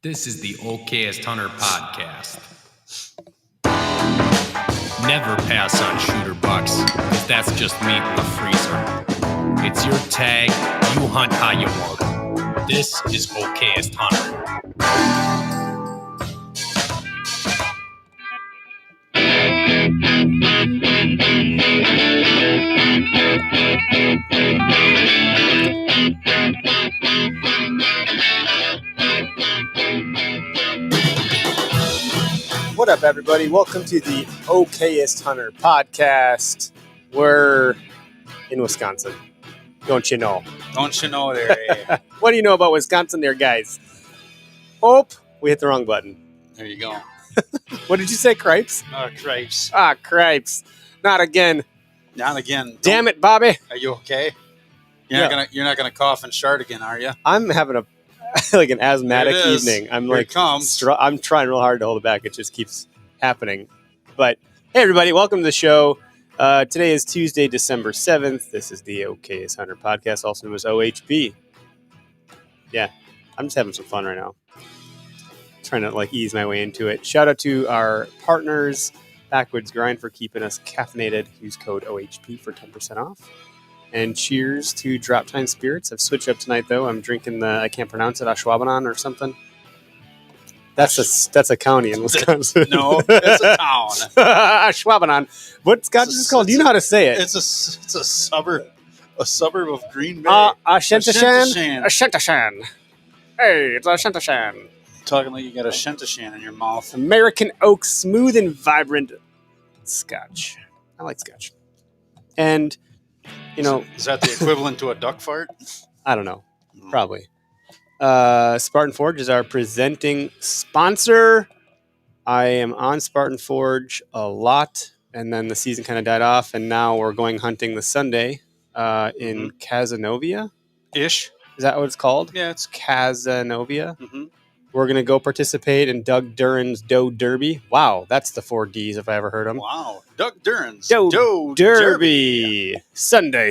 This is the Okayest Hunter podcast. Never pass on shooter bucks, because that's just meat in the freezer. It's your tag, you hunt how you want. This is Okayest Hunter. What up, everybody? Welcome to the Okayest Hunter podcast. We're in Wisconsin. Don't you know? Don't you know there? What do you know about Wisconsin there, guys? Oh, we hit the wrong button. There you go. What did you say, cripes? Cripes. Ah, cripes. Not again. Not again. Damn it, Bobby. Are you okay? Yeah. You're not gonna cough and shart again, are you? I'm having a like an asthmatic There it is. evening. I'm Here like it comes. I'm trying real hard to hold it back. It just keeps happening. But hey, everybody, welcome to the show. Today is Tuesday, December 7th. This is the Okayest Hunter podcast, also known as OHP. Yeah, I'm just having some fun right now. Trying to ease my way into it. Shout out to our partners, Backwoods Grind, for keeping us caffeinated. Use code OHP for 10% off. And cheers to Drop Time Spirits. I've switched up tonight, though. I'm drinking I can't pronounce it, Ashwaubenon or something. That's a county in Wisconsin. No, it's a town. Ashwaubenon. What Scotch is it called? Do you know how to say it? It's a suburb of Green Bay. Ashentashan. Ashentashan. Hey, it's Ashentashan. Talking like you got a Shentashan in your mouth. American oak, smooth and vibrant Scotch. I like Scotch. And, you know, Is that the equivalent to a duck fart? I don't know. Probably. Spartan Forge is our presenting sponsor. I am on Spartan Forge a lot, and then the season kind of died off, and now we're going hunting this Sunday in Cazenovia. Ish. Is that what it's called? Yeah, it's. Cazenovia. Mm-hmm. We're going to go participate in Doug Duran's Doe Derby. Wow, that's the 4 Ds if I ever heard them. Wow. Doug Duran's Doe Derby. Sunday.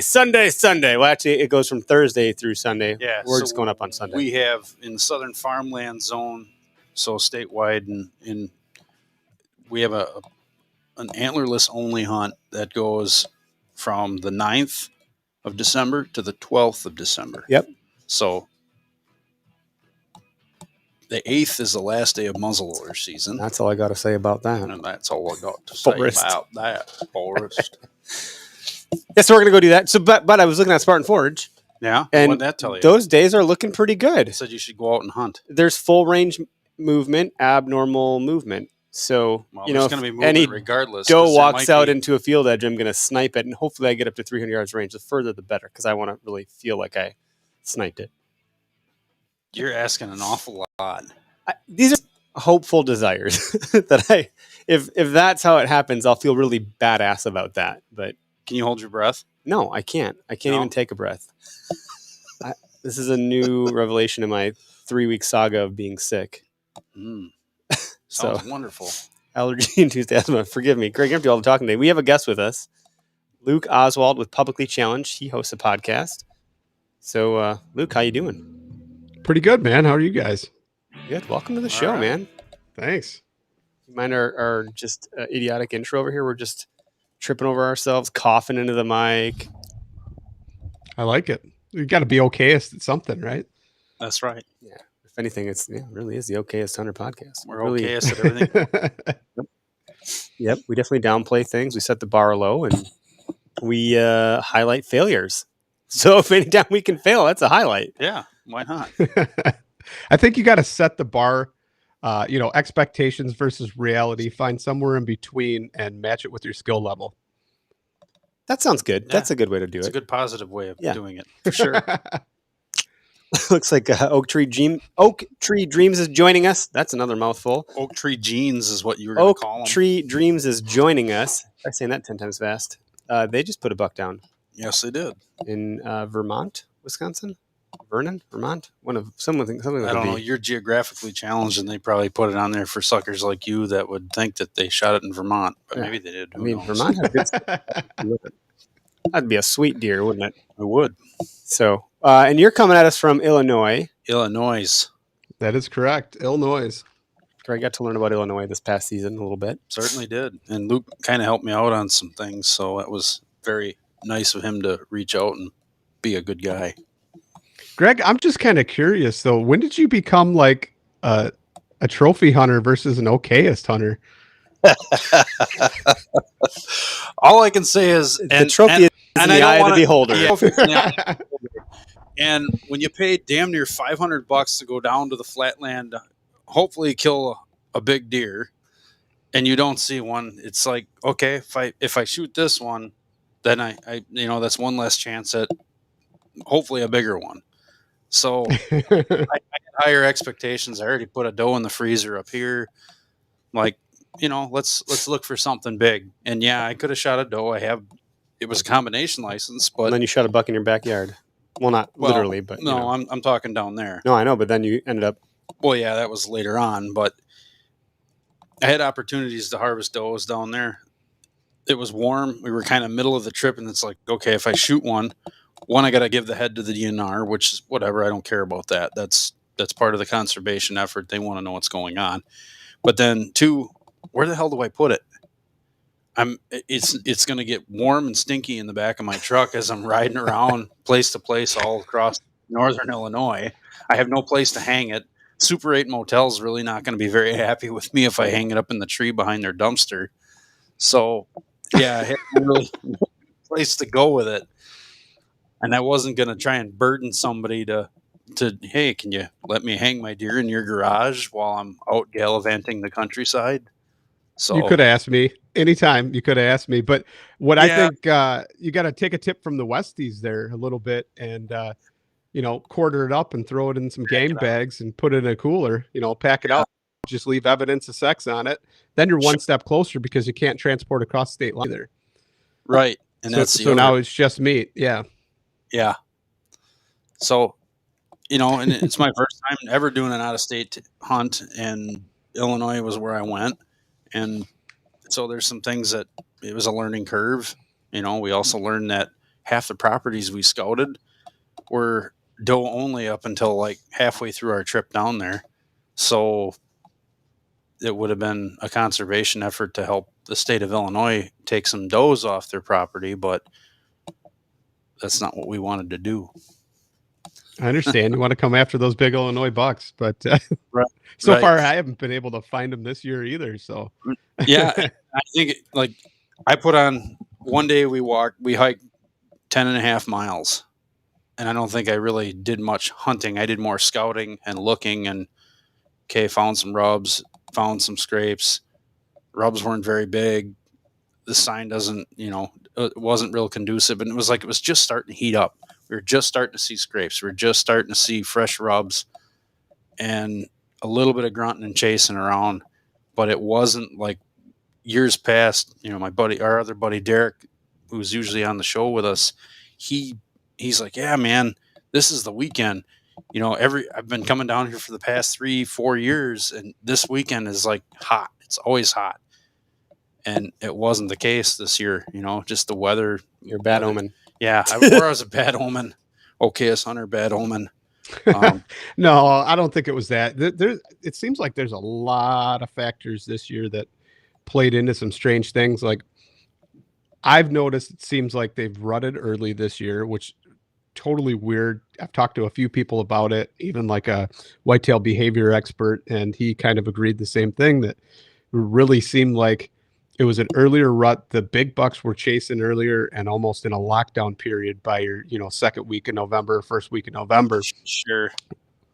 Well, actually, it goes from Thursday through Sunday. Yeah, We're so just going up on Sunday. We have in the Southern Farmland Zone, so statewide, and we have an antlerless only hunt that goes from the 9th of December to the 12th of December. Yep. So the 8th is the last day of muzzleloader season. That's all I got to say about that. And that's all I got to say Forest. about that. Forest. Yeah, so we're gonna go do that. So, but I was looking at Spartan Forge, Yeah? and What did that tell you? those days are looking pretty good. It said you should go out and hunt. There's full range movement, abnormal movement. So Well, you there's know, going to be if movement any regardless. doe 'cause there walks might out be- into a field edge, I'm gonna snipe it, and hopefully I get up to 300 yards range. The further, the better, because I want to really feel like I sniped it. You're asking an awful lot. These are hopeful desires that if that's how it happens, I'll feel really badass about that. But Can you hold your breath? no, I can't. I can't No? even take a breath. This is a new revelation in my 3-week saga of being sick. Mm. So Sounds wonderful. allergy-induced asthma. Forgive me, Greg. I'm all the talking today. We have a guest with us, Luke Oswald with Publicly Challenged. He hosts a podcast. So, Luke, how you doing? Pretty good, man. How are you guys? Good. Welcome to the show, right. man. Thanks. You mind our just idiotic intro over here? We're just tripping over ourselves, coughing into the mic. I like it. You got to be okayest at something, right? That's right. Yeah. If anything, it really is the Okayest Hunter podcast. We're really, okayest at everything. Yep. We definitely downplay things. We set the bar low, and we highlight failures. So if anytime we can fail, that's a highlight. Yeah, why not? I think you got to set the bar, expectations versus reality, find somewhere in between and match it with your skill level. That sounds good. Yeah. That's a good way to do It's a it. good positive way of Yeah. doing it. For sure. Looks like Oak Tree Dreams is joining us. That's another mouthful. Oak Tree Jeans is what you were going to Oak call them. Tree Dreams is joining us. I'm saying that 10 times fast. They just put a buck down Yes, they did. in Vermont, Wisconsin. Vernon, Vermont. Something I with don't a know. V. You're geographically challenged, and they probably put it on there for suckers like you that would think that they shot it in Vermont, but Yeah. maybe they did. I Who mean, knows? Vermont has good stuff. That'd be a sweet deer, wouldn't it? It would. So, and you're coming at us from Illinois. Illinois. That is correct. Illinois. Greg got to learn about Illinois this past season a little bit. Certainly did. And Luke kind of helped me out on some things, so it was very nice of him to reach out and be a good guy. Greg, I'm just kind of curious though. When did you become like a trophy hunter versus an okayist hunter? All I can say is The trophy is in the eye of the beholder. Yeah, and when you pay damn near $500 to go down to the flatland, hopefully kill a big deer, and you don't see one, it's like, okay, if I shoot this one, then I that's one less chance at hopefully a bigger one. So I had higher expectations. I already put a doe in the freezer up here. Like, let's look for something big. And yeah, I could have shot a doe. It was a combination license, but And then you shot a buck in your backyard. Well, not literally, but no, I'm talking down there. No, I know, but then you ended up. Well, yeah, that was later on, but I had opportunities to harvest does down there. It was warm. We were kind of middle of the trip, and it's like, okay, if I shoot one, I got to give the head to the DNR, which is whatever. I don't care about that. That's part of the conservation effort. They want to know what's going on. But then two, where the hell do I put it? It's going to get warm and stinky in the back of my truck as I'm riding around place to place all across northern Illinois. I have no place to hang it. Super 8 Motel's really not going to be very happy with me if I hang it up in the tree behind their dumpster. So, yeah, I had really no place to go with it. And I wasn't going to try and burden somebody to, hey, can you let me hang my deer in your garage while I'm out gallivanting the countryside? So you could have asked me anytime. You could have asked me, but what I think you got to take a tip from the Westies there a little bit, and quarter it up and throw it in some game bags and put it in a cooler. Pack it up. Just leave evidence of sex on it. Then you're one step closer because you can't transport across state line either. Right, and so now it's just meat. Yeah. Yeah. So, and it's my first time ever doing an out-of-state hunt, and Illinois was where I went. And so there's some things that it was a learning curve. We also learned that half the properties we scouted were doe only up until like halfway through our trip down there. So it would have been a conservation effort to help the state of Illinois take some does off their property, but that's not what we wanted to do. I understand. You want to come after those big Illinois bucks, but right. So far I haven't been able to find them this year either. So yeah, I think I put on one day we hiked 10.5 miles, and I don't think I really did much hunting. I did more scouting and looking, and found some rubs, found some scrapes. Rubs weren't very big. The sign doesn't, it wasn't real conducive, and it was just starting to heat up. We were just starting to see scrapes. We were just starting to see fresh rubs and a little bit of grunting and chasing around, but it wasn't like years past. Our other buddy, Derek, who's usually on the show with us, he's like, yeah, man, this is the weekend. I've been coming down here for the past 3-4 years, and this weekend is like hot. It's always hot. And it wasn't the case this year, just the weather. You're a bad omen. Yeah, I was a bad omen. Okayest hunter, bad omen. No, I don't think it was that. It seems like there's a lot of factors this year that played into some strange things. Like I've noticed, it seems like they've rutted early this year, which totally weird. I've talked to a few people about it, even like a whitetail behavior expert, and he kind of agreed the same thing, that it really seemed like it was an earlier rut. The big bucks were chasing earlier and almost in a lockdown period by your, second week in November, first week in November. Sure.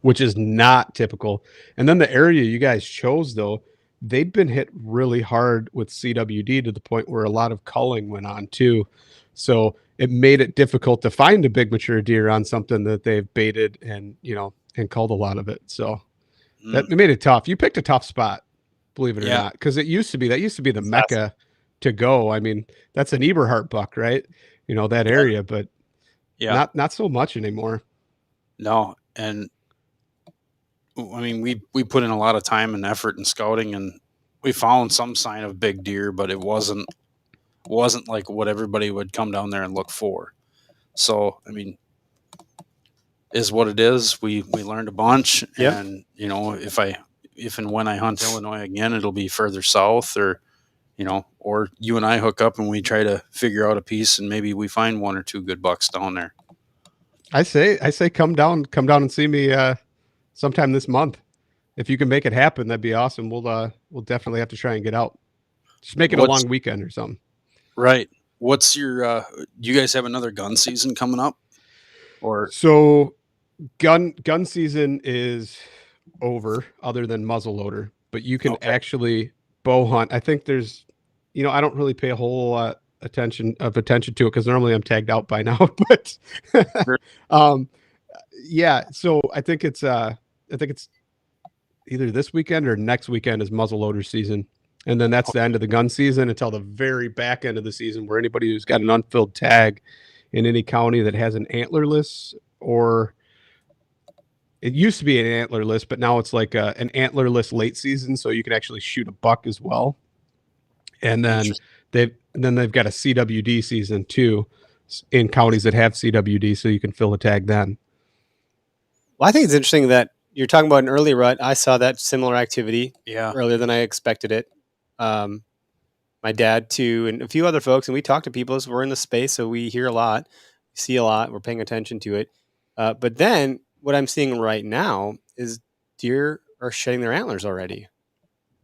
Which is not typical. And then the area you guys chose, though, they'd been hit really hard with CWD to the point where a lot of culling went on too. So it made it difficult to find a big mature deer on something that they've baited and culled a lot of it. So that made it tough. You picked a tough spot, believe it or not, because that used to be the mecca to go. I mean, that's an Eberhard buck, right? That area, but not so much anymore. No. And I mean, we put in a lot of time and effort in scouting, and we found some sign of big deer, but it wasn't like what everybody would come down there and look for. So, I mean, is what it is. We learned a bunch, Yep. and if and when I hunt Illinois again, it'll be further south, or or you and I hook up and we try to figure out a piece, and maybe we find 1 or 2 good bucks down there. I say come down and see me sometime this month. If you can make it happen, that'd be awesome. We'll definitely have to try and get out. Just make it a long weekend or something. Right. What's your you guys have another gun season coming up? Or so gun season is over other than muzzleloader, but you can actually bow hunt. I think there's I don't really pay a whole lot attention to it because normally I'm tagged out by now, but yeah, so I think it's either this weekend or next weekend is muzzleloader season. And then that's the end of the gun season until the very back end of the season, where anybody who's got an unfilled tag in any county that has an antlerless, or it used to be an antlerless, but now it's like an antlerless late season, so you can actually shoot a buck as well. And then they've got a CWD season too in counties that have CWD, so you can fill a tag then. Well, I think it's interesting that you're talking about an early rut. I saw that similar activity earlier than I expected it. My dad too, and a few other folks, and we talk to people as we're in the space, so we hear a lot, see a lot, we're paying attention to it. But then what I'm seeing right now is deer are shedding their antlers already.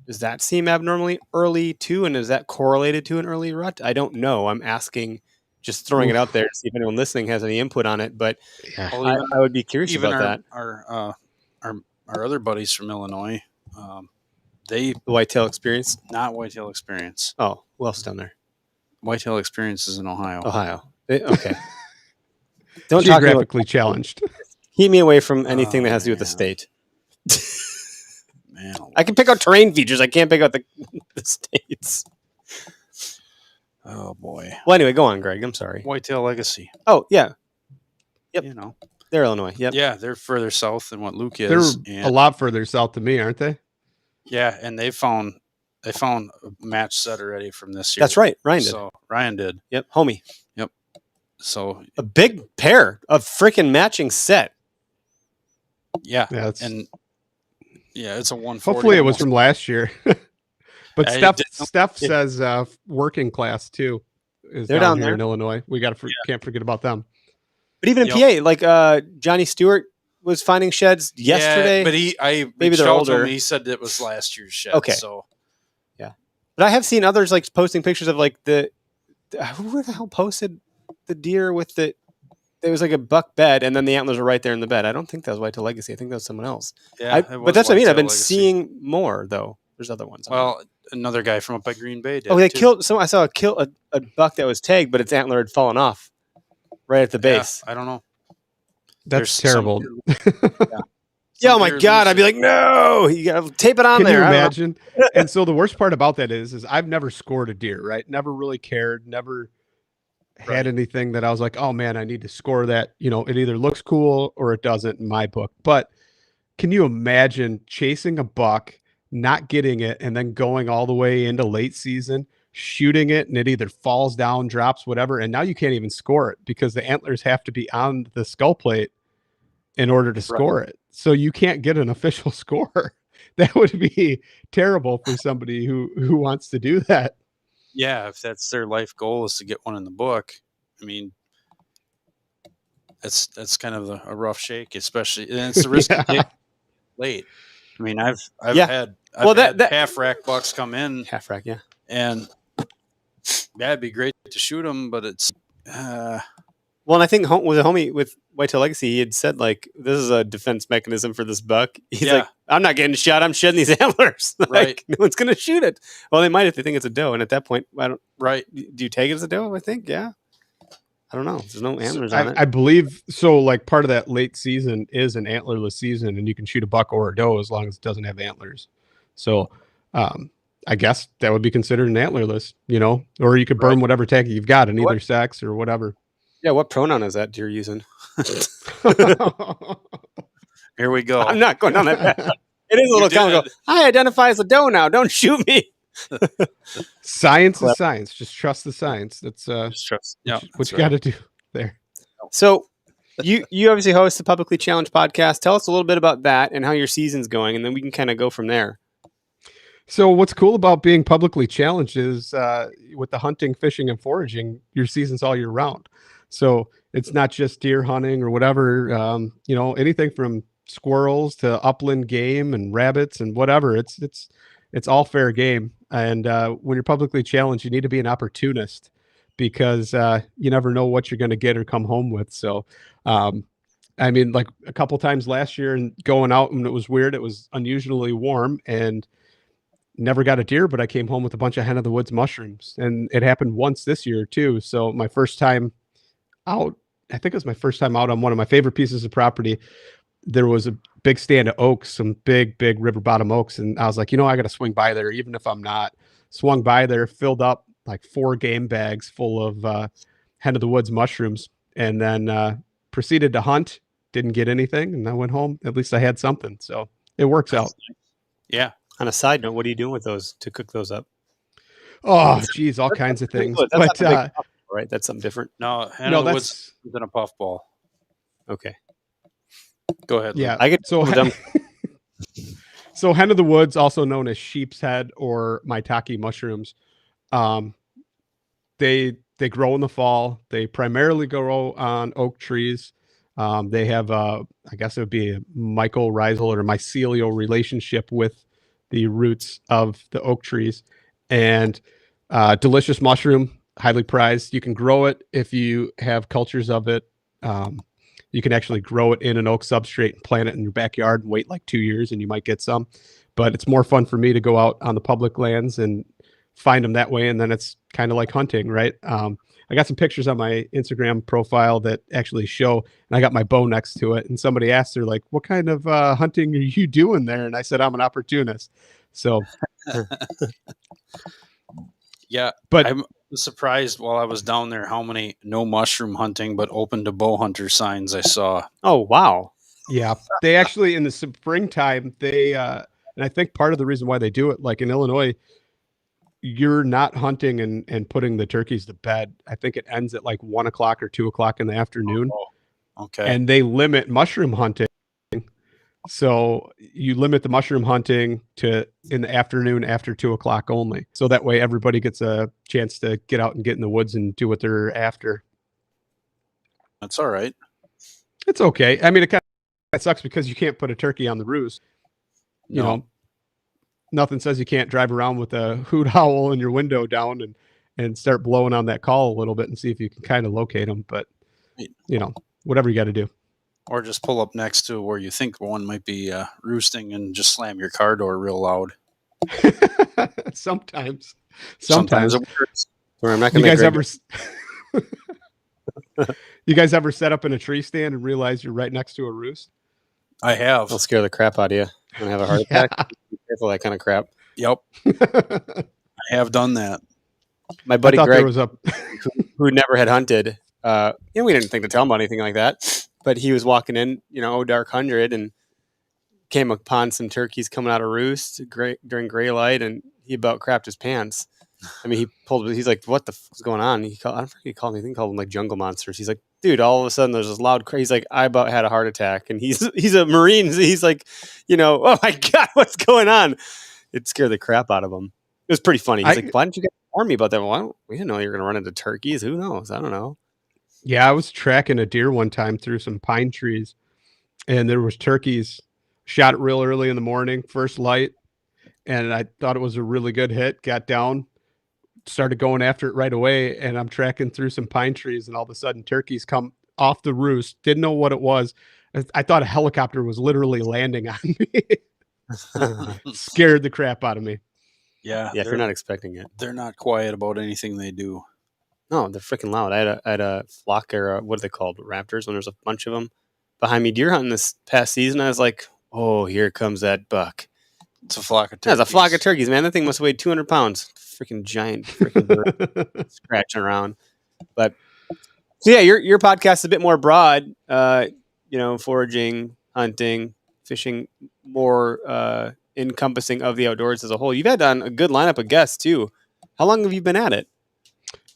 Does that seem abnormally early too? And is that correlated to an early rut? I don't know. I'm asking, just throwing it out there to see if anyone listening has any input on it. But I would be curious about that. Our other buddies from Illinois, the Whitetail Experience? Not Whitetail Experience. Oh, who else is down there? Whitetail Experience is in Ohio. Okay. Don't geographically challenged. Keep me away from anything that has to do with the state. Man, I can pick out terrain features. I can't pick out the states. Oh boy. Well, anyway, go on, Greg. I'm sorry. Whitetail Legacy. Oh yeah. Yep. They're Illinoit. Yep. Yeah, they're further south than what Luke is. They're a lot further south than me, aren't they? Yeah, and they found a match set already from this year. That's right. Ryan did. So Ryan did. Yep. Homie. Yep. So a big pair of freaking matching set. Yeah. It's a 140. Hopefully it was from last year. But Steph says working class too is down here in Illinois. We can't forget about them. But even in PA, like Johnny Stewart was finding sheds yesterday. Yeah, but maybe they're older. He said it was last year's shed. Okay. So yeah, but I have seen others like posting pictures of like who the hell posted the deer with the. There was like a buck bed, and then the antlers were right there in the bed. I don't think that was Whitetail Legacy. I think that was someone else. Yeah, but that's what I mean. I've been seeing more though. There's other ones. Well, another guy from up by Green Bay did. Oh, they killed. I saw a buck that was tagged, but its antler had fallen off right at the base. I don't know. That's terrible. Yeah, oh my God. I'd be like, no, you got to tape it on there. Can you imagine? And so the worst part about that is I've never scored a deer, right? Never really cared. Never had anything that I was like, oh man, I need to score that. It either looks cool or it doesn't in my book. But can you imagine chasing a buck, not getting it, and then going all the way into late season, shooting it, and it either falls down, drops, whatever, and now you can't even score it because the antlers have to be on the skull plate in order to score it. So you can't get an official score. That would be terrible for somebody who wants to do that. Yeah, if that's their life goal is to get one in the book, I mean, that's kind of a rough shake, especially, and it's the risk of taking late. I mean, I've had half rack bucks come in, half rack, and that'd be great to shoot them, but it's. Well, and I think with a homie with Whitetail Legacy, he had said like, "This is a defense mechanism for this buck." He's like, "I'm not getting shot. I'm shedding these antlers. Like, no one's gonna shoot it." Well, they might if they think it's a doe, and at that point, I don't. Right? Do you take it as a doe? I think, yeah. I don't know. There's no antlers on it. I believe so. Like part of that late season is an antlerless season, and you can shoot a buck or a doe as long as it doesn't have antlers. So, I guess that would be considered an antlerless, or you could burn whatever tag you've got in either sex or whatever. Yeah, what pronoun is that deer using? Here we go. I'm not going down that path. It is a little comical. I identify as a doe now. Don't shoot me. Science is science. Just trust the science. That's just trust. what you got to do there. So You obviously host the Publicly Challenged podcast. Tell us a little bit about that and how your season's going, and then we can kind of go from there. So what's cool about being publicly challenged is with the hunting, fishing, and foraging, your season's all year round. So it's not just deer hunting or whatever. Anything from squirrels to upland game and rabbits and whatever. It's all fair game. And when you're publicly challenged, you need to be an opportunist because you never know what you're going to get or come home with. So, like a couple times last year and going out and it was weird. It was unusually warm and never got a deer, but I came home with a bunch of hen of the woods mushrooms, and it happened once this year too. So my first time out, I think it was my first time out on one of my favorite pieces of property. There was a big stand of oaks, some big river bottom oaks, and I was like, I got to swing by there, even if I'm not. Swung by there, filled up like 4 game bags full of hen of the woods mushrooms, and then proceeded to hunt. Didn't get anything, and I went home. At least I had something, so it works out. Yeah. On a side note, what are you doing with those to cook those up? Oh, geez, all kinds of things. That's not the big puff, right? That's something different. No, hen of the woods is in a puffball. Okay. Go ahead. Yeah. Luke. So hen of the woods, also known as sheep's head or maitake mushrooms, they grow in the fall. They primarily grow on oak trees. They have I guess it would be a mycorrhizal or mycelial relationship with the roots of the oak trees, and delicious mushroom, highly prized. You can grow it if you have cultures of it. You can actually grow it in an oak substrate and plant it in your backyard and wait like 2 years and you might get some. But it's more fun for me to go out on the public lands and find them that way. And then it's kind of like hunting, right? I got some pictures on my Instagram profile that actually show, and I got my bow next to it. And somebody asked her, like, what kind of hunting are you doing there? And I said, I'm an opportunist. So, yeah, but I'm surprised while I was down there how many no mushroom hunting but open to bow hunter signs I saw. Oh, wow. Yeah, they actually in the springtime, and I think part of the reason why they do it, like in Illinois, you're not hunting and putting the turkeys to bed. I think it ends at like 1 o'clock or 2 o'clock in the afternoon. Oh, okay. And they limit mushroom hunting. So you limit the mushroom hunting to in the afternoon after 2 o'clock only. So that way everybody gets a chance to get out and get in the woods and do what they're after. That's all right. It's okay. I mean, it sucks because you can't put a turkey on the roost. You know, nothing says you can't drive around with a hoot owl in your window down and start blowing on that call a little bit and see if you can kind of locate them. But, whatever you got to do. Or just pull up next to where you think one might be roosting and just slam your car door real loud. Sometimes it works. I'm not You gonna you guys ever set up in a tree stand and realize you're right next to a roost? I have. It'll scare the crap out of you. I'm gonna have a heart attack. Be careful of that kind of crap. Yep. I have done that. My buddy Greg, was who never had hunted, we didn't think to tell him about anything like that. But he was walking in, dark 100, and came upon some turkeys coming out of roost during gray light, and he about crapped his pants. I mean, he's like, what the fuck is going on? I don't think he called them like jungle monsters. He's like, dude, all of a sudden there's this loud cry. He's like, I about had a heart attack. And he's a Marine. He's like, oh my God, what's going on? It scared the crap out of him. It was pretty funny. He's like, why didn't you guys warn me about that? Well, we didn't know you were going to run into turkeys. Who knows? I don't know. Yeah, I was tracking a deer one time through some pine trees, and there was turkeys. Shot it real early in the morning, first light, and I thought it was a really good hit. Got down, started going after it right away, and I'm tracking through some pine trees, and all of a sudden turkeys come off the roost. Didn't know what it was. I thought a helicopter was literally landing on me. Scared the crap out of me. Yeah, if you're not expecting it. They're not quiet about anything they do. No, they're freaking loud. I had a flock, or what are they called? Raptors, when there's a bunch of them behind me deer hunting this past season. I was like, oh, here comes that buck. It's a flock of turkeys. Yeah, it's a flock of turkeys, man. That thing must have weighed 200 pounds. Freaking giant bird scratching around. But so yeah, your podcast is a bit more broad, foraging, hunting, fishing, more encompassing of the outdoors as a whole. You've had on a good lineup of guests too. How long have you been at it?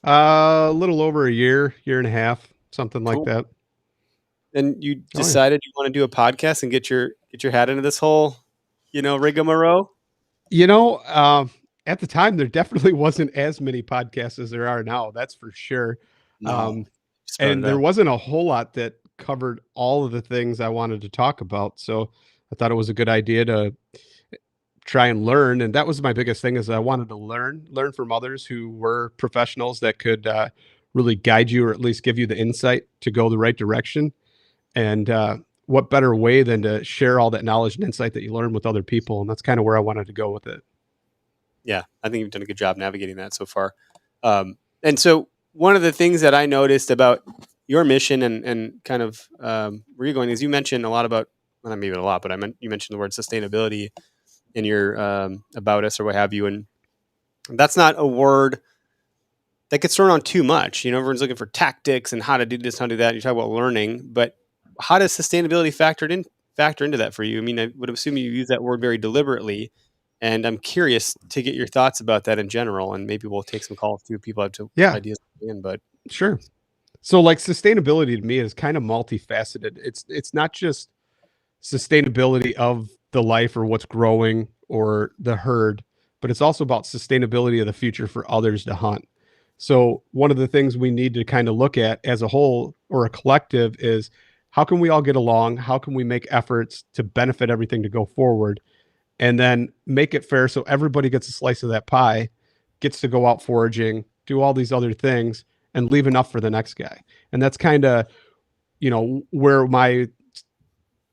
A little over a year and a half, something like that. and you Oh, yeah. decided you want to do a podcast and get your hat into this whole, rigmarole. At the time, there definitely wasn't as many podcasts as there are now. That's for sure. No, Um, started and there out. wasn't a whole lot that covered all of the things I wanted to talk about. So I thought it was a good idea to try and learn. And that was my biggest thing is I wanted to learn from others who were professionals that could really guide you or at least give you the insight to go the right direction. And what better way than to share all that knowledge and insight that you learn with other people? And that's kind of where I wanted to go with it. Yeah, I think you've done a good job navigating that so far. And so one of the things that I noticed about your mission and kind of where you're going is you mentioned a lot about, well, not maybe a lot, but you mentioned the word sustainability in your about us or what have you. And that's not a word that gets thrown on too much. Everyone's looking for tactics and how to do this, how to do that. You talk about learning, but how does sustainability factor into that for you? I mean, I would assume you use that word very deliberately. And I'm curious to get your thoughts about that in general, and maybe we'll take some calls too. People have Yeah, ideas, but sure. So like sustainability to me is kind of multifaceted. It's not just sustainability of the life or what's growing or the herd, but it's also about sustainability of the future for others to hunt. So one of the things we need to kind of look at as a whole or a collective is how can we all get along? How can we make efforts to benefit everything to go forward? And then make it fair so everybody gets a slice of that pie, gets to go out foraging, do all these other things, and leave enough for the next guy. And that's kind of, where my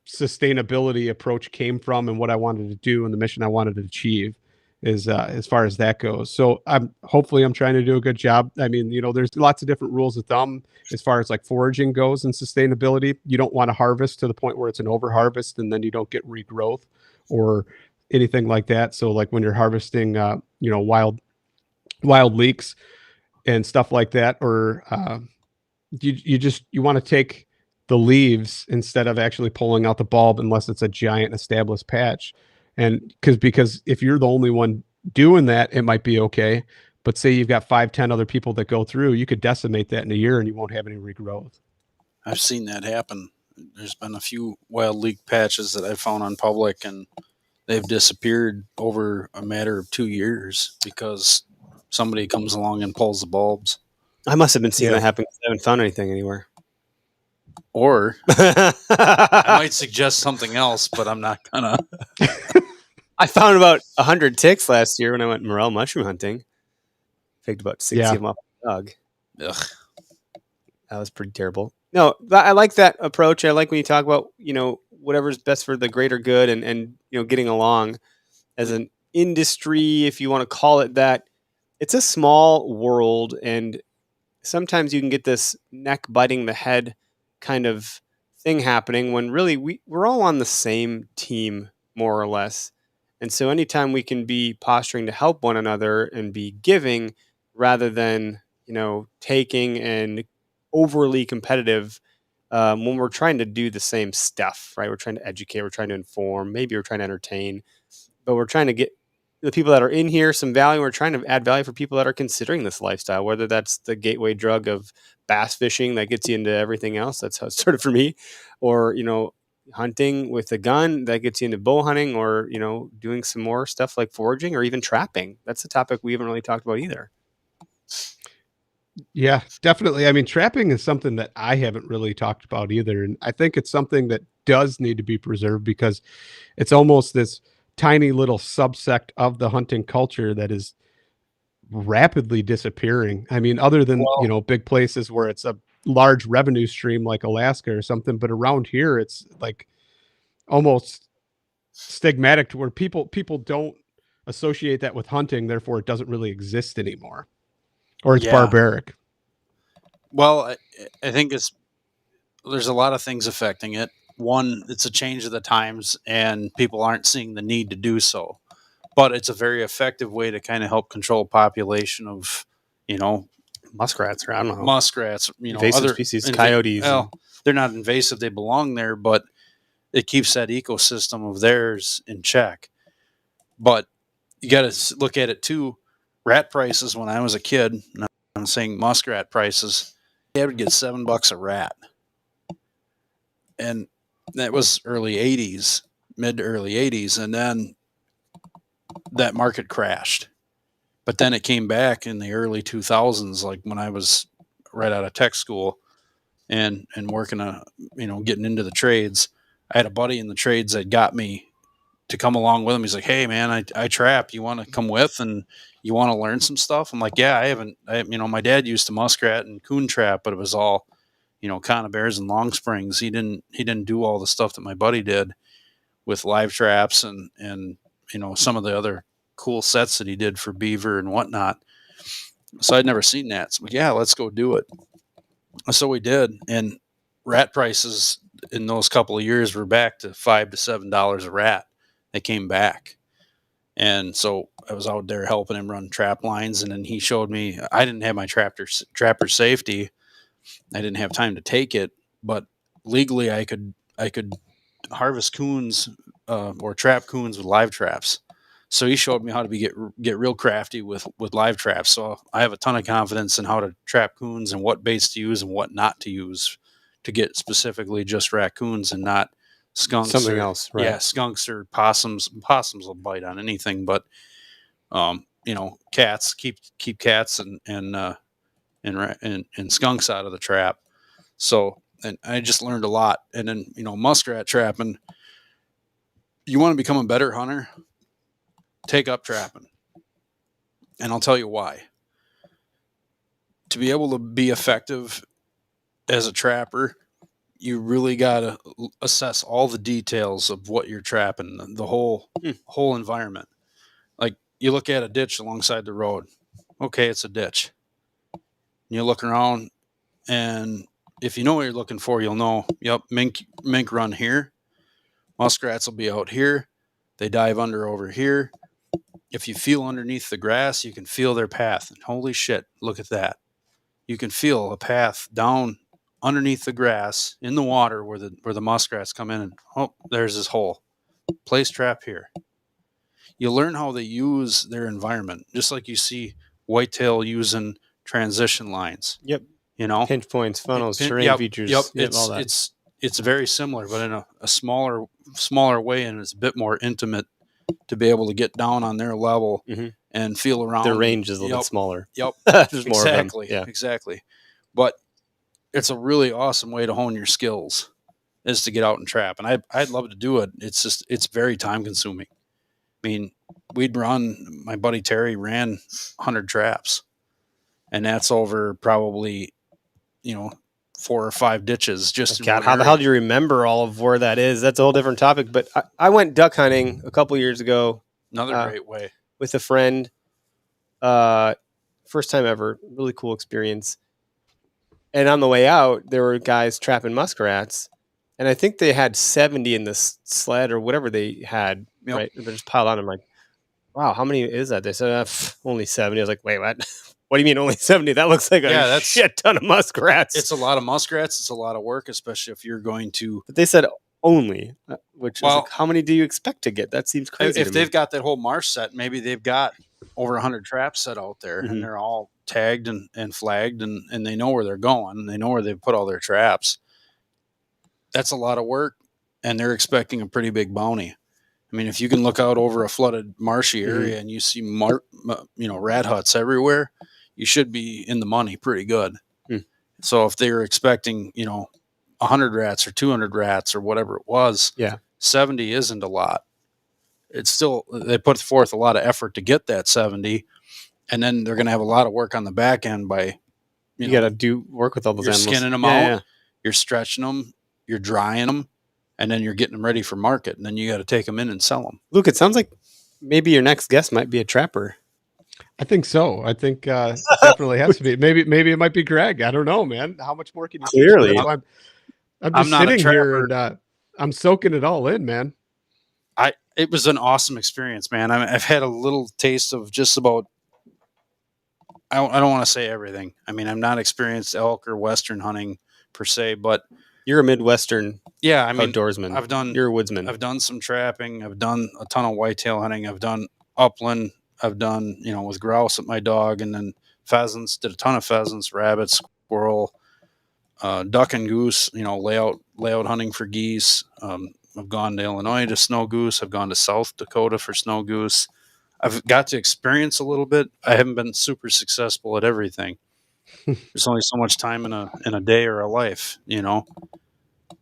sustainability approach came from and what I wanted to do and the mission I wanted to achieve is as far as that goes. So I'm trying to do a good job. I mean, there's lots of different rules of thumb as far as like foraging goes and sustainability. You don't want to harvest to the point where it's an over harvest and then you don't get regrowth or anything like that. So like when you're harvesting wild leeks and stuff like that, or you want to take the leaves instead of actually pulling out the bulb unless it's a giant established patch. And because if you're the only one doing that, it might be okay. But say you've got 5-10 other people that go through, you could decimate that in a year and you won't have any regrowth. I've seen that happen. There's been a few wild leek patches that I found on public, and they've disappeared over a matter of 2 years because somebody comes along and pulls the bulbs. I must have been seeing Yeah. that happen. I haven't found anything anywhere. Or I might suggest something else, but I'm not gonna. I found about 100 ticks last year when I went morel mushroom hunting. Picked about 60 Yeah. of them off the dog. Ugh. That was pretty terrible. No, but I like that approach. I like when you talk about, whatever's best for the greater good and getting along as an industry, if you want to call it that. It's a small world, and sometimes you can get this neck biting the head kind of thing happening when really we're all on the same team, more or less. And so anytime we can be posturing to help one another and be giving rather than, taking and overly competitive, when we're trying to do the same stuff, right? We're trying to educate, we're trying to inform, maybe we're trying to entertain, but we're trying to get the people that are in here some value. We're trying to add value for people that are considering this lifestyle, whether that's the gateway drug of bass fishing that gets you into everything else. That's how it started for me. Or, hunting with a gun that gets you into bow hunting, or, doing some more stuff like foraging or even trapping. That's a topic we haven't really talked about either. Yeah, definitely. I mean, trapping is something that I haven't really talked about either. And I think it's something that does need to be preserved because it's almost this tiny little subsect of the hunting culture that is rapidly disappearing. I mean, other than, big places where it's a large revenue stream like Alaska or something, but around here it's like almost stigmatic to where people don't associate that with hunting, therefore it doesn't really exist anymore. Or it's barbaric. Well, I think there's a lot of things affecting it. One, it's a change of the times, and people aren't seeing the need to do so. But it's a very effective way to kind of help control population of, Muskrats, or I don't know. muskrats, Invasive other species, coyotes. Well, they're not invasive; they belong there, but it keeps that ecosystem of theirs in check. But you got to look at it too. Rat prices when I was a kid, and I'm saying muskrat prices, I would get $7 a rat. and that was early 80s, mid to early 80s. And then that market crashed. But then it came back in the early 2000s, like when I was right out of tech school and working getting into the trades. I had a buddy in the trades that got me to come along with him. He's like, "Hey man, I trap. You want to come with and you want to learn some stuff?" I'm like, "Yeah, my dad used to muskrat and coon trap, but it was all, conibears and long springs. He didn't do all the stuff that my buddy did with live traps and some of the other cool sets that he did for beaver and whatnot. So I'd never seen that. So yeah, let's go do it. So we did, and rat prices in those couple of years were back to $5 to $7 a rat. They came back, and so I was out there helping him run trap lines, and then he showed me. I didn't have my trapper safety. I didn't have time to take it, but legally I could harvest coons or trap coons with live traps. So he showed me how to get real crafty with live traps. So I have a ton of confidence in how to trap coons and what baits to use and what not to use to get specifically just raccoons and not skunks. Something else, right? Yeah, skunks or possums. Possums will bite on anything, but cats, keep cats and skunks out of the trap. So, and I just learned a lot. And then muskrat trapping. You want to become a better hunter? Take up trapping. And I'll tell you why. To be able to be effective as a trapper, you really got to assess all the details of what you're trapping, the whole environment. Like you look at a ditch alongside the road. Okay, it's a ditch. And you look around, and if you know what you're looking for, you'll know, yep, mink run here. Muskrats will be out here. They dive under over here. If you feel underneath the grass, you can feel their path. And holy shit, look at that. You can feel a path down underneath the grass in the water where the muskrats come in, and there's this hole. Place trap here. You learn how they use their environment, just like you see whitetail using transition lines. Yep. Pinch points, funnels, terrain features. Yep. All that. It's very similar, but in a smaller way, and it's a bit more intimate to be able to get down on their level and feel around. Their range is a little bit smaller. Yep. There's more of them. Yeah. Exactly. But it's a really awesome way to hone your skills is to get out and trap. And I'd love to do it. It's very time consuming. I mean, my buddy Terry ran 100 traps, and that's over probably, 4 or 5 ditches. Just God, how the hell do you remember all of where that is? That's a whole different topic. But I went duck hunting a couple years ago. Another great way. With a friend. First time ever. Really cool experience. And on the way out, there were guys trapping muskrats. And I think they had 70 in the sled or whatever they had. Yep. Right? They're just piled on. I'm like, wow, how many is that? They said, only 70. I was like, wait, what? What do you mean only 70? That looks like a shit ton of muskrats. It's a lot of muskrats. It's a lot of work, especially if you're going to... But they said only, which is like, how many do you expect to get? That seems crazy. If they've got that whole marsh set, maybe they've got over 100 traps set out there, and they're all tagged and flagged, and they know where they're going, and they know where they've put all their traps. That's a lot of work, and they're expecting a pretty big bounty. I mean, if you can look out over a flooded marshy area and you see rat huts everywhere, you should be in the money pretty good. So if they were expecting 100 rats or 200 rats or whatever it was, 70 isn't a lot. It's still, they put forth a lot of effort to get that 70, and then they're going to have a lot of work on the back end by you got to work with all those animals. You're skinning them out, you're stretching them, you're drying them, and then you're getting them ready for market, and then you got to take them in and sell them. Luke, it sounds like maybe your next guest might be a trapper. I think so. I think definitely has to be. Maybe it might be Greg. I don't know, man. How much more can you clearly? I'm just sitting here and I'm soaking it all in, man. It was an awesome experience, man. I've had a little taste of just about. I don't want to say everything. I mean, I'm not experienced elk or Western hunting per se, but you're a Midwestern, outdoorsman. You're a woodsman. I've done some trapping. I've done a ton of whitetail hunting. I've done upland. I've done, with grouse with my dog, and then pheasants. Did a ton of pheasants, rabbits, squirrel, duck and goose, layout hunting for geese. I've gone to Illinois to snow goose. I've gone to South Dakota for snow goose. I've got to experience a little bit. I haven't been super successful at everything. There's only so much time in a day or a life,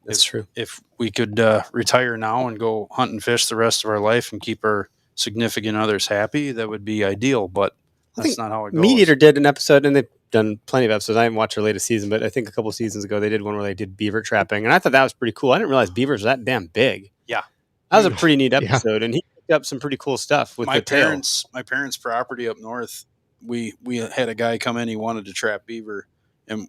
That's true. If we could retire now and go hunt and fish the rest of our life and keep our significant others happy, that would be ideal. But that's not how it goes. Meat Eater did an episode, and they've done plenty of episodes. I haven't watched their latest season, but I think a couple seasons ago they did one where they did beaver trapping, and I thought that was pretty cool. I didn't realize beavers are that damn big. Yeah, that was a pretty neat episode, and he picked up some pretty cool stuff with my parents' property up north. We had a guy come in. He wanted to trap beaver, and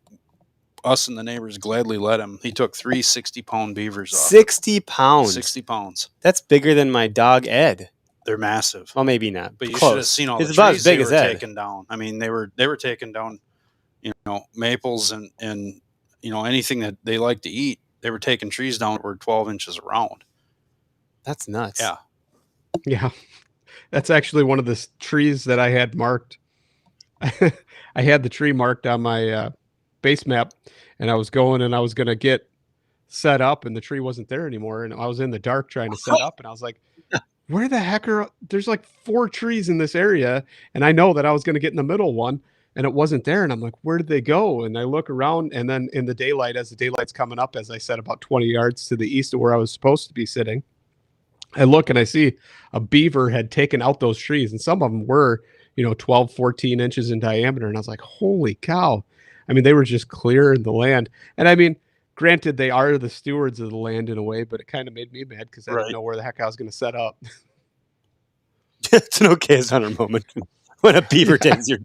us and the neighbors gladly let him. He took 3 60-pound beavers off. 60 pounds. 60 pounds. That's bigger than my dog Ed. They're massive. Well, maybe not, but you close. should have seen all the it's about trees as big they as were Ed. taking down. I mean, they were taking down, maples and anything that they like to eat. They were taking trees down that were 12 inches around. That's nuts. Yeah. Yeah. That's actually one of the trees that I had marked. I had the tree marked on my base map, and I was going to get set up, and the tree wasn't there anymore. And I was in the dark trying to set up, and I was like, where the heck there's like 4 trees in this area. And I know that I was going to get in the middle one, and it wasn't there. And I'm like, where did they go? And I look around, and then in the daylight, as the daylight's coming up, as I said, about 20 yards to the east of where I was supposed to be sitting, I look and I see a beaver had taken out those trees, and some of them were, 12, 14 inches in diameter. And I was like, holy cow. I mean, they were just clearing the land. And I mean, granted, they are the stewards of the land in a way, but it kind of made me mad because I didn't know where the heck I was going to set up. It's an okay as hunter moment when a beaver takes your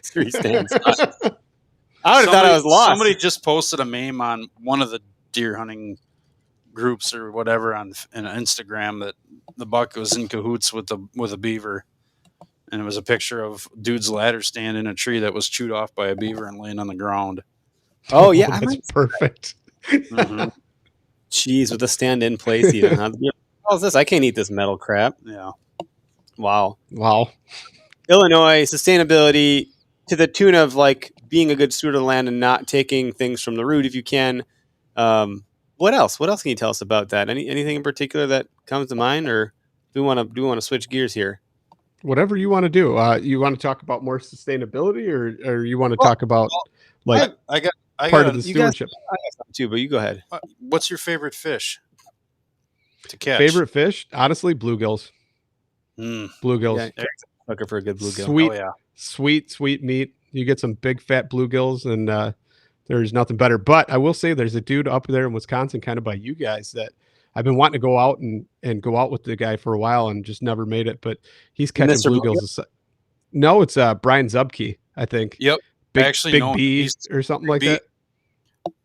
tree stands. I would have thought I was lost. Somebody just posted a meme on one of the deer hunting groups or whatever on Instagram that the buck was in cahoots with a beaver, and it was a picture of dude's ladder stand in a tree that was chewed off by a beaver and laying on the ground. Oh yeah, that's perfect. Mm-hmm. Jeez, with the stand in place even. How's this? I can't eat this metal crap. Yeah. Wow. Illinois sustainability to the tune of like being a good steward of the land and not taking things from the root if you can. What else? What else can you tell us about that? Anything in particular that comes to mind, or do we want to switch gears here? Whatever you want to do. You want to talk about more sustainability, or you want to talk about I got part of the stewardship? I got something too, but you go ahead. What's your favorite fish to catch? Favorite fish? Honestly, bluegills. Yeah, Bluegills. looking for a good bluegill. Sweet, Oh, yeah. sweet meat. You get some big fat bluegills, and there's nothing better. But I will say there's a dude up there in Wisconsin, kind of by you guys, that I've been wanting to go out and go out with the guy for a while and just never made it. But he's catching Mr. bluegills. No, it's Brian Zubke, I think. Yep. Big, I actually big know B or something like that.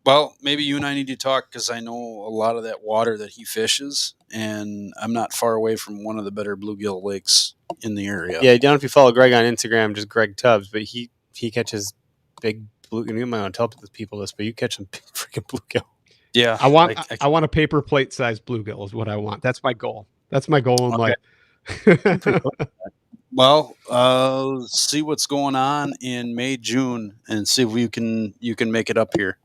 Well, maybe you and I need to talk because I know a lot of that water that he fishes, and I'm not far away from one of the better bluegill lakes in the area. Yeah, I don't know if you follow Greg on Instagram, just Greg Tubbs, but he catches big blue. You might want to tell people this, but you catch some big freaking bluegill. Yeah, I want a paper plate size bluegill is what I want. That's my goal. That's my goal in life. Well, see what's going on in May, June, and see if you can make it up here.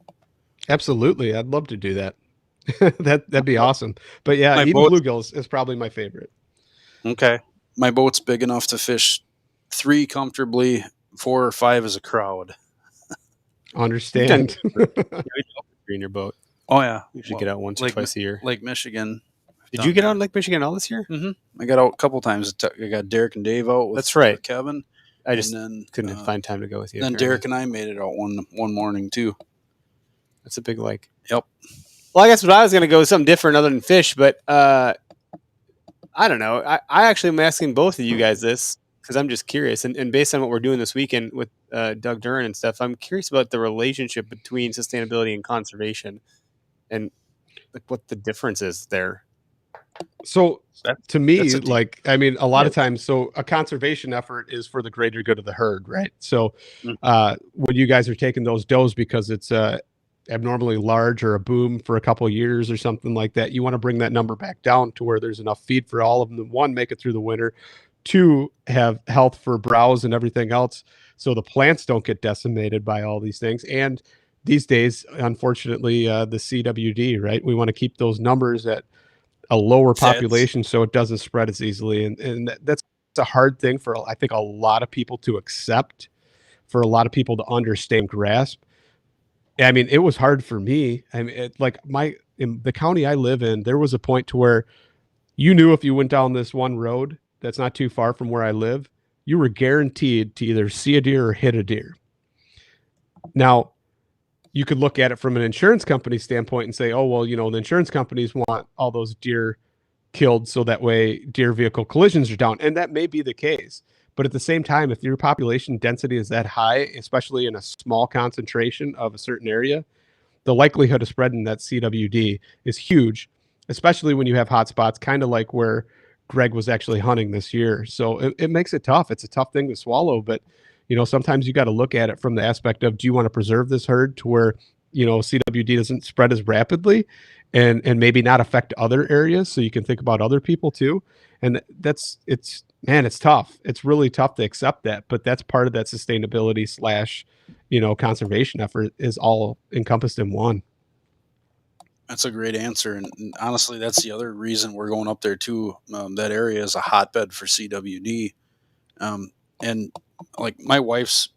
Absolutely, I'd love to do that. That'd be awesome. But yeah, eating bluegills is probably my favorite. Okay, my boat's big enough to fish 3 comfortably. 4 or 5 is a crowd. Understand. In your boat. Oh yeah, you should get out once or twice a year. Lake Michigan. Did you get out Lake Michigan all this year? Mm-hmm. I got out a couple times. I got Derek and Dave out. That's right, with Kevin. I just couldn't find time to go with you. Then Derek and I made it out one morning too. That's a big lake. Yep. Well, I guess what I was going to go with something different other than fish, but I don't know. I actually am asking both of you guys this because I'm just curious, and based on what we're doing this weekend with Doug Duran and stuff, I'm curious about the relationship between sustainability and conservation, and like what the difference is there. So to me, a lot of times, so a conservation effort is for the greater good of the herd, right? So when you guys are taking those does because it's abnormally large or a boom for a couple of years or something like that, you want to bring that number back down to where there's enough feed for all of them to, 1, make it through the winter, 2, have health for browse and everything else, so the plants don't get decimated by all these things, and these days, unfortunately, the CWD, right? We want to keep those numbers at a lower population so it doesn't spread as easily. And that's a hard thing for, I think, a lot of people to accept, for a lot of people to understand, grasp. I mean, it was hard for me. I mean, in the county I live in, there was a point to where you knew if you went down this one road that's not too far from where I live, you were guaranteed to either see a deer or hit a deer. Now, you could look at it from an insurance company standpoint and say, oh, well, the insurance companies want all those deer killed so that way deer vehicle collisions are down. And that may be the case. But at the same time, if your population density is that high, especially in a small concentration of a certain area, the likelihood of spreading that CWD is huge, especially when you have hot spots, kind of like where Greg was actually hunting this year. So it makes it tough. It's a tough thing to swallow, but sometimes you got to look at it from the aspect of, do you want to preserve this herd to where, CWD doesn't spread as rapidly and maybe not affect other areas. So you can think about other people too. And it's tough. It's really tough to accept that, but that's part of that sustainability / conservation effort is all encompassed in one. That's a great answer. And honestly, that's the other reason we're going up there too. That area is a hotbed for CWD. And like my wife's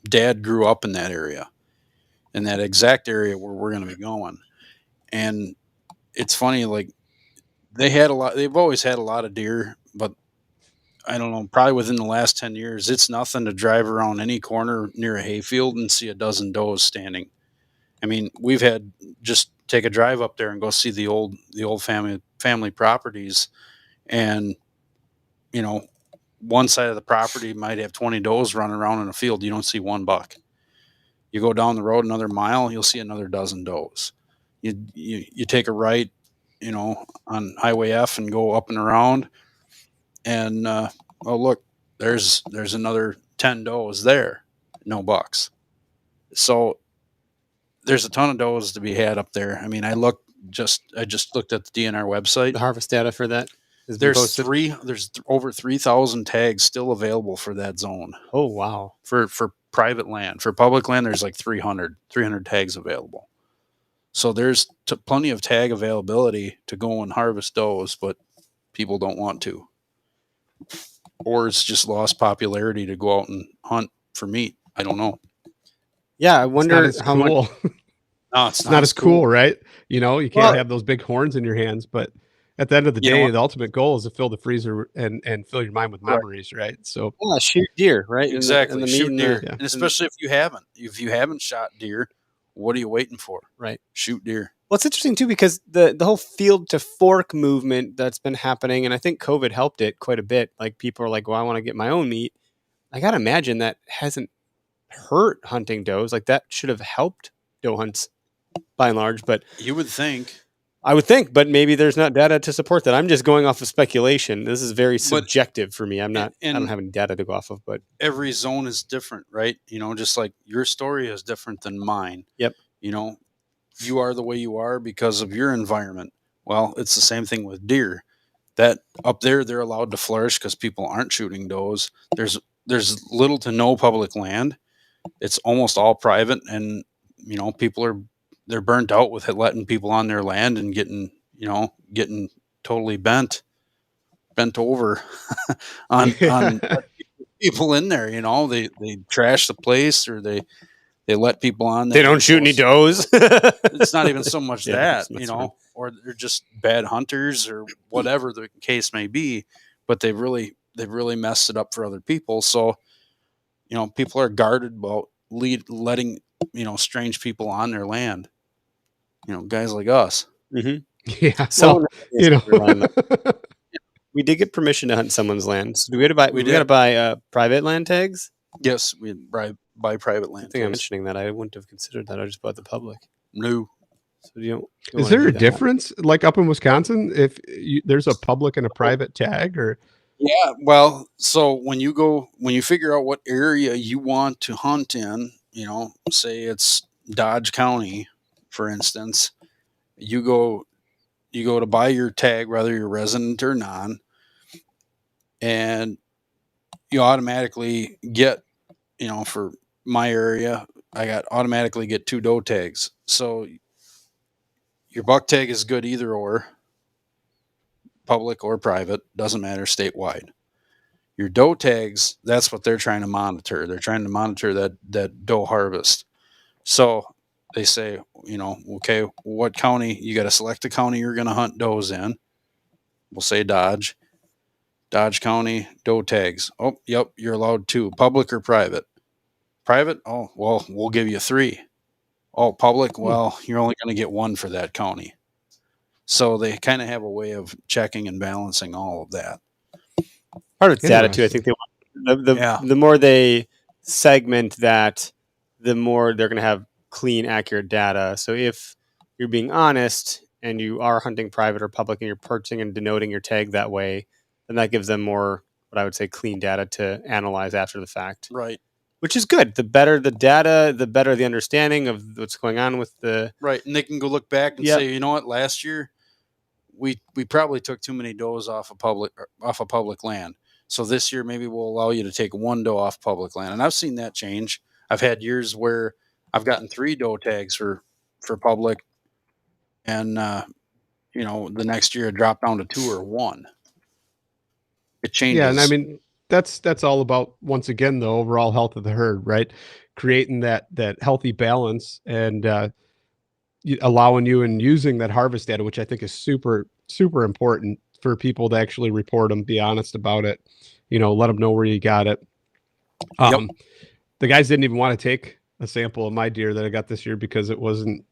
dad grew up in that area, in that exact area where we're going to be going. And it's funny, like they've always had a lot of deer, but I don't know, probably within the last 10 years, it's nothing to drive around any corner near a hayfield and see a dozen does standing. I mean, we've had just take a drive up there and go see the old family properties, and one side of the property might have 20 does running around in a field. You don't see one buck. You go down the road another mile, you'll see another dozen does. You take a right, on Highway F and go up and around, and oh look, there's another 10 does there, no bucks. So there's a ton of does to be had up there. I mean, I just looked at the DNR website. The harvest data for that is There's over 3,000 tags still available for that zone. Oh wow! For private land. For public land, there's like 300 tags available. So there's plenty of tag availability to go and harvest does, but people don't want to, or it's just lost popularity to go out and hunt for meat. I don't know. Yeah, I wonder it's not as cool. No, it's not as cool, right? You can't have those big horns in your hands, but at the end of the day, the ultimate goal is to fill the freezer and fill your mind with memories, right? So shoot deer, right? Exactly, shoot deer, and especially if you haven't shot deer, what are you waiting for? Right, shoot deer. Well, it's interesting too because the whole field to fork movement that's been happening, and I think COVID helped it quite a bit. Like people are like, "Well, I want to get my own meat." I gotta imagine that hasn't hurt hunting does. Like that should have helped doe hunts by and large. But you would think. I would think, but maybe there's not data to support that. I'm just going off of speculation. This is very subjective for me. I don't have any data to go off of, but every zone is different, right? Just like your story is different than mine. Yep. You are the way you are because of your environment. Well, it's the same thing with deer. That up there, they're allowed to flourish because people aren't shooting does. There's little to no public land. It's almost all private, and people they're burnt out with letting people on their land and getting totally bent over on people in there. They trash the place, or they let people on there. They don't shoot any does. It's not even so much that, or they're just bad hunters or whatever the case may be, but they've really messed it up for other people. So, people are guarded about letting, strange people on their land. Guys like us. Mm-hmm. Yeah. So, we did get permission to hunt someone's land. So do we have to buy? We got to buy private land tags. Yes, we buy private land. I think I'm mentioning that. I wouldn't have considered that. I just bought the public. No. So is there a difference, like up in Wisconsin, if there's a public and a private tag, or? Yeah. Well, so when you figure out what area you want to hunt in, say it's Dodge County, for instance, you go to buy your tag, whether you're resident or non, and you automatically get, for my area, automatically get 2 doe tags. So your buck tag is good either or, public or private, doesn't matter, statewide. Your doe tags, that's what they're trying to monitor. They're trying to monitor that doe harvest. So they say, okay, what county? You got to select the county you're going to hunt does in. We'll say Dodge County, doe tags. Oh, yep, you're allowed 2. Public or private? Private? Oh, well, we'll give you 3. Oh, public? Well, you're only going to get 1 for that county. So they kind of have a way of checking and balancing all of that. Part of it's data too. I think they want the more they segment that, the more they're going to have clean, accurate data. So if you're being honest and you are hunting private or public and you're purchasing and denoting your tag that way, then that gives them more, what I would say, clean data to analyze after the fact. Right. Which is good. The better the data, the better the understanding of what's going on with the... Right. And they can go look back and say, you know what, last year we probably took too many does off of public land. So this year maybe we'll allow you to take 1 doe off public land. And I've seen that change. I've had years where I've gotten 3 doe tags for public, and the next year it dropped down to 2 or 1. It changes. Yeah, and I mean that's all about, once again, the overall health of the herd, right? Creating that healthy balance and allowing you and using that harvest data, which I think is super, super important for people to actually report them, be honest about it, let them know where you got it. The guys didn't even want to take a sample of my deer that I got this year because it wasn't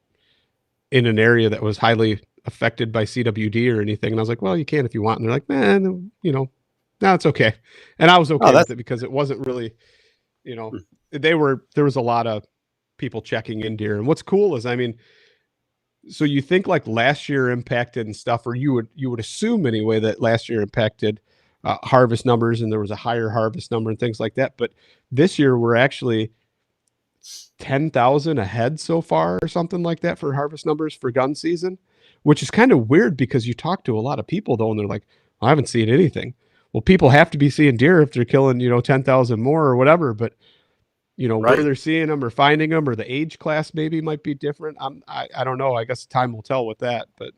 in an area that was highly affected by CWD or anything. And I was like, well, you can if you want. And they're like, man, no, it's okay. And I was okay with it because it wasn't really, there was a lot of people checking in deer. And what's cool is, so you think like last year impacted and stuff, or you would assume anyway that last year impacted harvest numbers and there was a higher harvest number and things like that. But this year we're actually 10,000 ahead so far or something like that for harvest numbers for gun season, which is kind of weird because you talk to a lot of people though, and they're like, I haven't seen anything. Well, people have to be seeing deer if they're killing, 10,000 more or whatever, but right. Where they're seeing them or finding them, or the age class maybe might be different. I don't know. I guess time will tell with that, but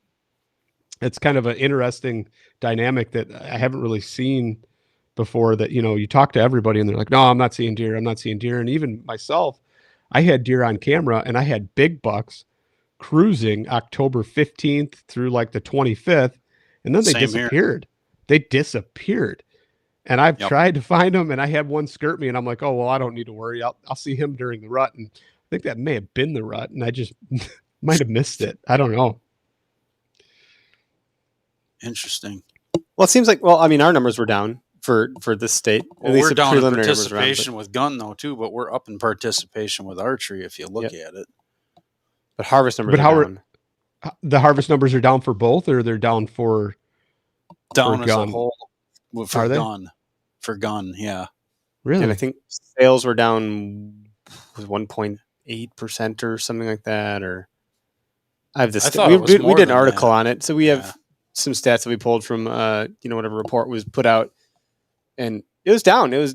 it's kind of an interesting dynamic that I haven't really seen before, that, you talk to everybody and they're like, no, I'm not seeing deer. And even myself, I had deer on camera and I had big bucks cruising October 15th through like the 25th. And then they disappeared. They disappeared. And I've tried to find them, and I had one skirt me, and I'm like, oh, well, I don't need to worry. I'll see him during the rut. And I think that may have been the rut, and I just might have missed it. I don't know. Interesting. Well, it seems like, our numbers were down for this state. Well, we're down in participation with gun, though, too, but we're up in participation with archery if you look at it. But harvest numbers are down. The harvest numbers are down for both, or they're down for... Down as a whole for gun. For gun, yeah. Really? And I think sales were down 1.8% or something like that. Or I have this. We did an article on it, so we have some stats that we pulled from whatever report was put out, and it was down. There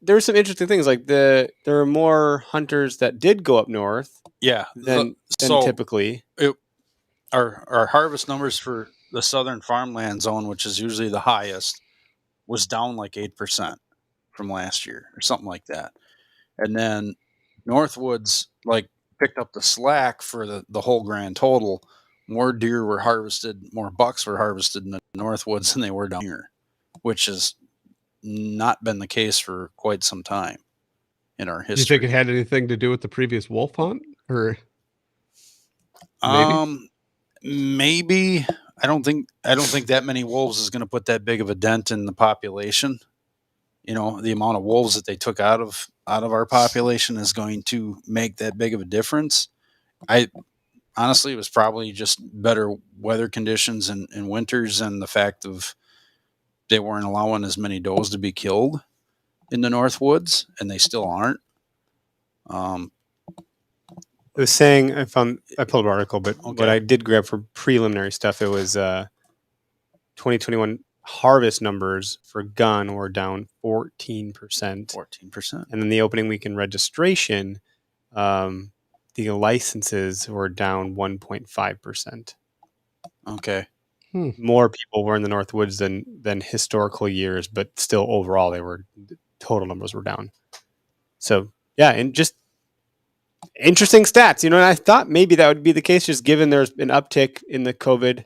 were some interesting things, like there are more hunters that did go up north. Yeah, than typically. Our harvest numbers for the southern farmland zone, which is usually the highest, was down like 8% from last year or something like that. And then Northwoods picked up the slack for the whole grand total. More deer were harvested, more bucks were harvested in the Northwoods than they were down here, which has not been the case for quite some time in our history. Do you think it had anything to do with the previous wolf hunt, or maybe? I don't think that many wolves is going to put that big of a dent in the population. The amount of wolves that they took out of our population is going to make that big of a difference. Honestly, it was probably just better weather conditions in winters, and the fact of they weren't allowing as many does to be killed in the Northwoods, and they still aren't. It was saying, I pulled an article, but what I did grab for preliminary stuff, it was 2021 harvest numbers for gun were down 14%. 14%. And then the opening weekend registration the licenses were down 1.5%. Okay. More people were in the Northwoods than historical years, but still overall total numbers were down. So yeah, and just interesting stats, and I thought maybe that would be the case, just given there's an uptick in the COVID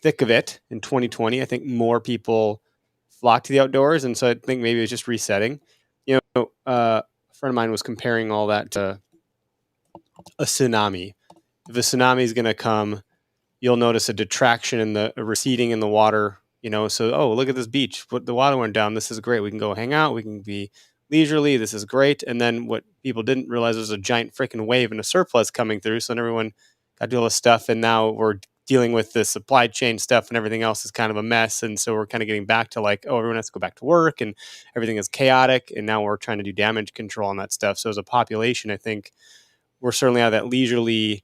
thick of it in 2020. I think more people flocked to the outdoors, and so I think maybe it's just resetting. A friend of mine was comparing all that to a tsunami. If a tsunami is going to come, you'll notice a detraction in a receding in the water. So look at this beach. The water went down. This is great. We can go hang out. We can be leisurely. This is great. And then what people didn't realize was a giant freaking wave and a surplus coming through. So then everyone got to do all this stuff, and now we're dealing with the supply chain stuff, and everything else is kind of a mess. And so we're kind of getting back to everyone has to go back to work, and everything is chaotic. And now we're trying to do damage control on that stuff. So as a population, I think we're certainly out of that leisurely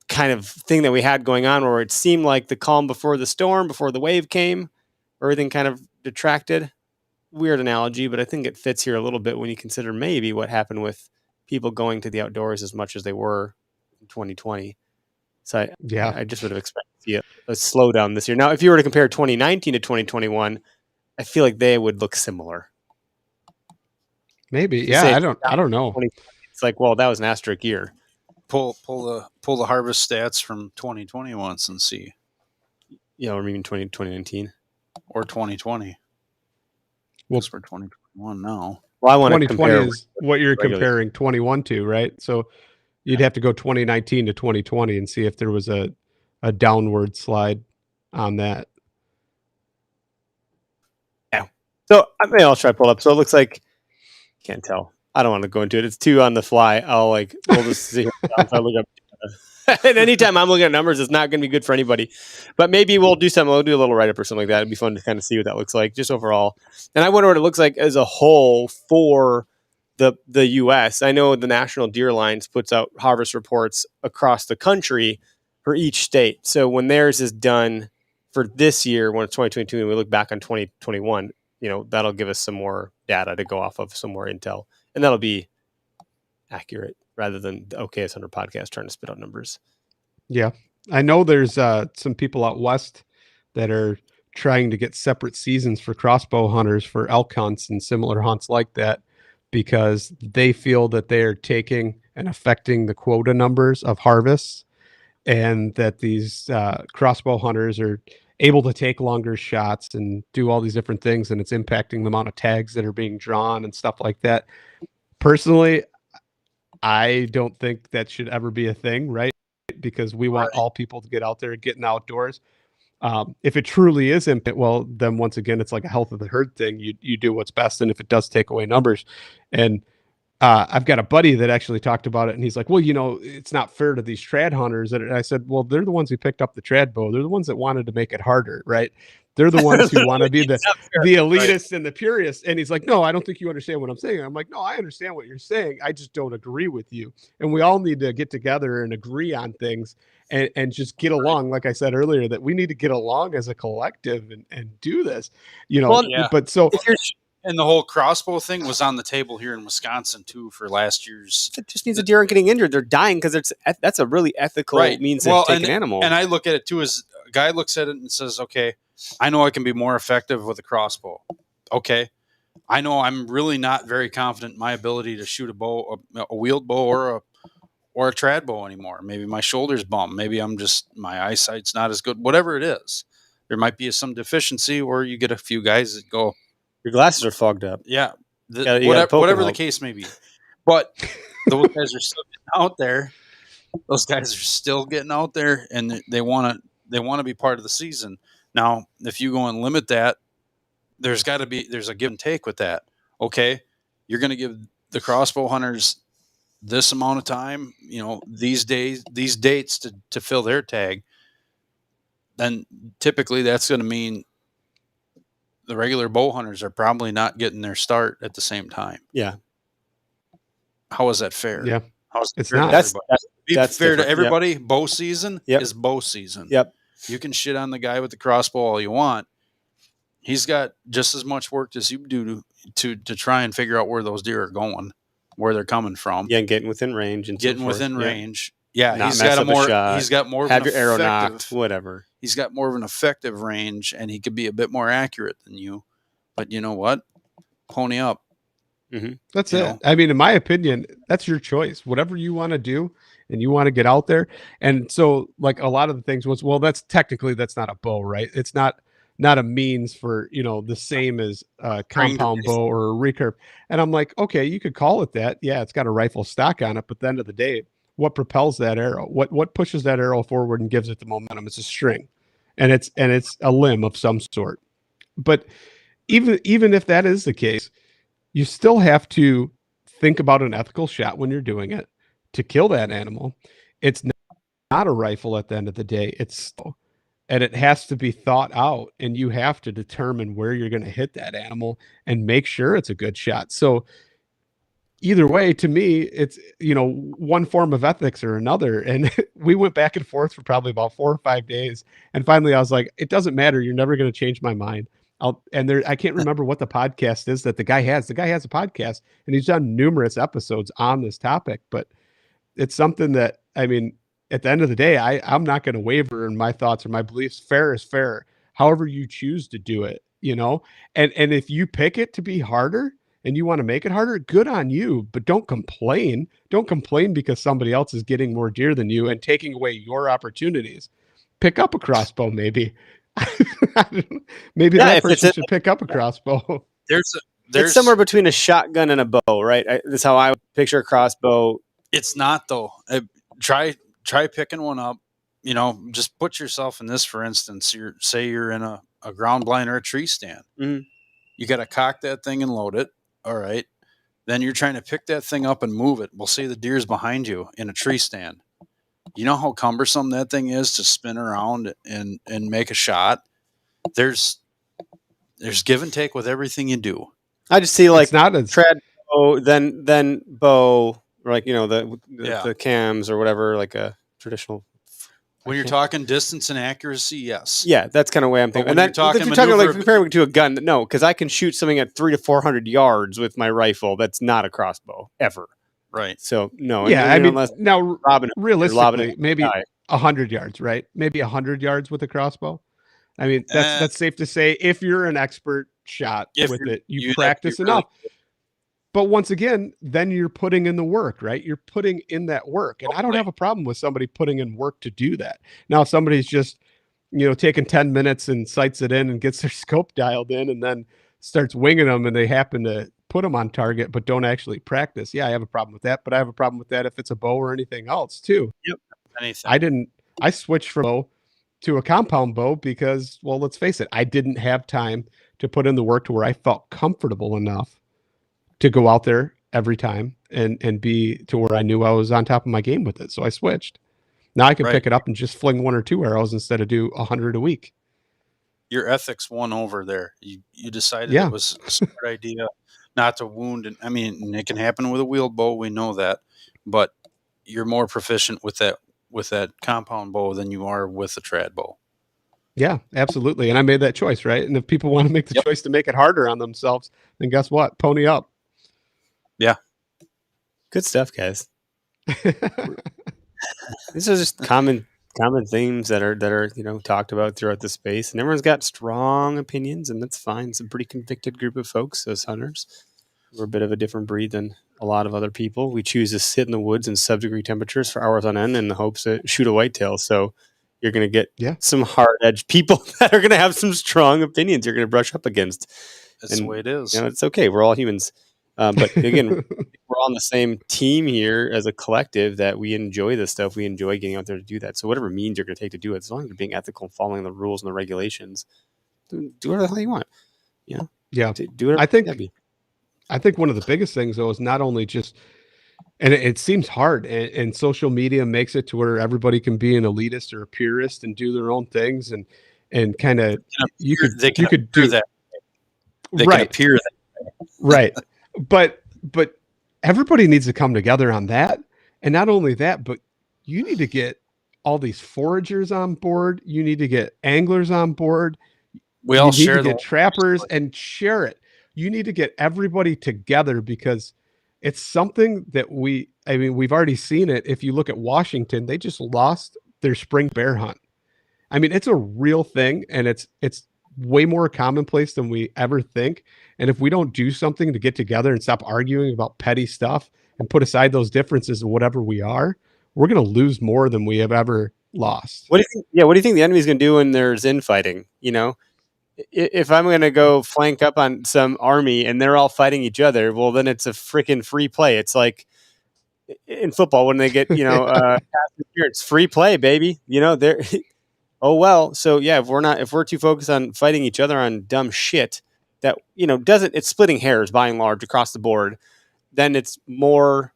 kind of thing that we had going on, where it seemed like the calm before the storm, before the wave came, everything kind of detracted. Weird analogy, but I think it fits here a little bit when you consider maybe what happened with people going to the outdoors as much as they were in 2020. So I just would have expected to see a slowdown this year. Now, if you were to compare 2019 to 2021, I feel like they would look similar. Maybe. Yeah, I don't know. It's like, well, that was an asterisk year. Pull the harvest stats from 2020 once and see. Yeah, or maybe 2019 or 2020. Well, for 2021 now. Well, I want to 2020 compare is what you're comparing 21 to, right? So you'd have to go 2019 to 2020 and see if there was a downward slide on that. Yeah. So I'll try to pull up. So it looks like, can't tell. I don't want to go into it. It's too on the fly. We'll just see. I'll look up. And anytime I'm looking at numbers, it's not going to be good for anybody. But maybe we'll do something. We'll do a little write-up or something like that. It'd be fun to kind of see what that looks like, just overall. And I wonder what it looks like as a whole for the U.S. I know the National Deer Alliance puts out harvest reports across the country for each state. So when theirs is done for this year, when it's 2022, and we look back on 2021, that'll give us some more data to go off of, some more intel, and that'll be accurate, rather than the OKS Hunter podcast trying to spit out numbers. Yeah. I know there's some people out west that are trying to get separate seasons for crossbow hunters for elk hunts and similar hunts like that, because they feel that they are taking and affecting the quota numbers of harvests, and that these crossbow hunters are able to take longer shots and do all these different things, and it's impacting the amount of tags that are being drawn and stuff like that. Personally, I don't think that should ever be a thing, right? Because we want all people to get out there and get in the outdoors. If it truly is well, then once again, it's like a health of the herd thing. You do what's best, and if it does take away numbers, and I've got a buddy that actually talked about it, and he's like, well, it's not fair to these trad hunters. And I said, well, they're the ones who picked up the trad bow. They're the ones that wanted to make it harder, right? They're the ones who want to be the elitists and the purists. And he's like, no, I don't think you understand what I'm saying. I'm like, no, I understand what you're saying. I just don't agree with you. And we all need to get together and agree on things and just get along. Like I said earlier, that we need to get along as a collective and do this, but so. And the whole crossbow thing was on the table here in Wisconsin too for last year's. It just means the deer aren't getting injured; they're dying because that's a really ethical means to take an animal. And I look at it too as a guy looks at it and says, "Okay, I know I can be more effective with a crossbow. Okay, I know I'm really not very confident in my ability to shoot a bow, a wheeled bow, or a trad bow anymore. Maybe my shoulder's bummed. Maybe my eyesight's not as good. Whatever it is, there might be some deficiency, or you get a few guys that go." Your glasses are fogged up. Yeah. Whatever the case may be. But those guys are still getting out there. Those guys are still getting out there, and they want to be part of the season. Now, if you go and limit that, there's a give and take with that. Okay, you're going to give the crossbow hunters this amount of time, these dates to fill their tag. Then typically that's going to mean the regular bow hunters are probably not getting their start at the same time. Yeah. How is that fair? Yeah. It's not. That's fair to everybody. Yep. Bow season is bow season. Yep. You can shit on the guy with the crossbow all you want. He's got just as much work as you do to try and figure out where those deer are going. where they're coming from. Yeah, and getting within range and getting so forth. within Yeah. range. Yeah, Not he's mess got a up a more. shot, He's got more of have an your arrow effective. knocked, whatever. He's got more of an effective range, and he could be a bit more accurate than you. But you know what? Pony up. That's You it. know? I mean, in my opinion, that's your choice. Whatever you want to do and you want to get out there. And so like a lot of the things was, well, that's not a bow, right? It's not a means for, the same as a compound bow or a recurve. And I'm like, okay, you could call it that. Yeah, it's got a rifle stock on it, but at the end of the day, what propels that arrow? What pushes that arrow forward and gives it the momentum? It's a string. And it's a limb of some sort. But even if that is the case, you still have to think about an ethical shot when you're doing it to kill that animal. It's not a rifle at the end of the day. And it has to be thought out, and you have to determine where you're going to hit that animal and make sure it's a good shot. So either way, to me, it's, one form of ethics or another. And we went back and forth for probably about 4 or 5 days. And finally I was like, it doesn't matter. You're never going to change my mind. I can't remember what the podcast is that the guy has. The guy has a podcast and he's done numerous episodes on this topic, but it's something that, I mean, at the end of the day, I'm not going to waver in my thoughts or my beliefs. Fair is fair. However you choose to do it, and if you pick it to be harder and you want to make it harder, good on you, but don't complain. Don't complain because somebody else is getting more deer than you and taking away your opportunities. Pick up a crossbow, maybe. Maybe that person should pick up a crossbow. It's somewhere between a shotgun and a bow, right? That's how I would picture a crossbow. It's not though. Try picking one up. Just put yourself in this, for instance. You're in a ground blind or a tree stand. Mm-hmm. You got to cock that thing and load it. All right. Then you're trying to pick that thing up and move it. We'll say the deer's behind you in a tree stand. You know how cumbersome that thing is to spin around and make a shot? There's give and take with everything you do. I just see like it's not a trad bow, then bow, or like the cams or whatever, like a traditional. When you're talking distance and accuracy, yes. Yeah, that's kind of the way I'm thinking. And you're talking like comparing to a gun, no, because I can shoot something at 300 to 400 yards with my rifle. That's not a crossbow ever. Right. So no. Yeah, I mean, now Robin, realistically, maybe 100 yards, right? Maybe 100 yards with a crossbow. I mean, that's safe to say. If you're an expert shot with it, you practice enough. Really, but once again, then you're putting in the work, right? You're putting in that work. And I don't have a problem with somebody putting in work to do that. Now, if somebody's just, taking 10 minutes and sights it in and gets their scope dialed in and then starts winging them and they happen to put them on target, but don't actually practice. Yeah, I have a problem with that, but I have a problem with that if it's a bow or anything else too. Yep. Anything. I switched from bow to a compound bow because, well, let's face it, I didn't have time to put in the work to where I felt comfortable enough to go out there every time and be to where I knew I was on top of my game with it. So I switched. Now I can pick it up and just fling 1 or 2 arrows instead of do 100 a week. Your ethics won over there. You decided it was a smart idea not to wound. And I mean, it can happen with a wheeled bow. We know that, but you're more proficient with that compound bow than you are with a trad bow. Yeah, absolutely. And I made that choice, right? And if people want to make the choice to make it harder on themselves, then guess what? Pony up. Yeah. Good stuff, guys. These are just common themes that are talked about throughout the space, and everyone's got strong opinions, and that's fine. It's a pretty convicted group of folks as hunters. We're a bit of a different breed than a lot of other people. We choose to sit in the woods in sub-degree temperatures for hours on end in the hopes to shoot a whitetail. So you're going to get some hard-edged people that are going to have some strong opinions you're going to brush up against. That's the way it is. It's okay. We're all humans. But again, we're on the same team here as a collective that we enjoy this stuff. We enjoy getting out there to do that. So whatever means you're going to take to do it, as long as you're being ethical and following the rules and the regulations, do whatever the hell you want. Yeah. Do whatever. I think one of the biggest things though is not only just, and it seems hard, and social media makes it to where everybody can be an elitist or a purist and do their own things and kind of you could do that. They can appear that way. Right. But everybody needs to come together on that. And not only that, but you need to get all these foragers on board. You need to get anglers on board. We all share get trappers and share it. You need to get everybody together because it's something that we've already seen it. If you look at Washington, they just lost their spring bear hunt. I mean, it's a real thing, and it's way more commonplace than we ever think. And if we don't do something to get together and stop arguing about petty stuff and put aside those differences of whatever we are, we're going to lose more than we have ever lost. What do you think? Yeah, what do you think the enemy's going to do when there's infighting? You know, if I'm going to go flank up on some army and they're all fighting each other, well, then it's a freaking free play. It's like in football when they get, pass interference, free play, baby. You know, they're oh well. So yeah, if we're too focused on fighting each other on dumb shit that it's splitting hairs by and large across the board, then it's more.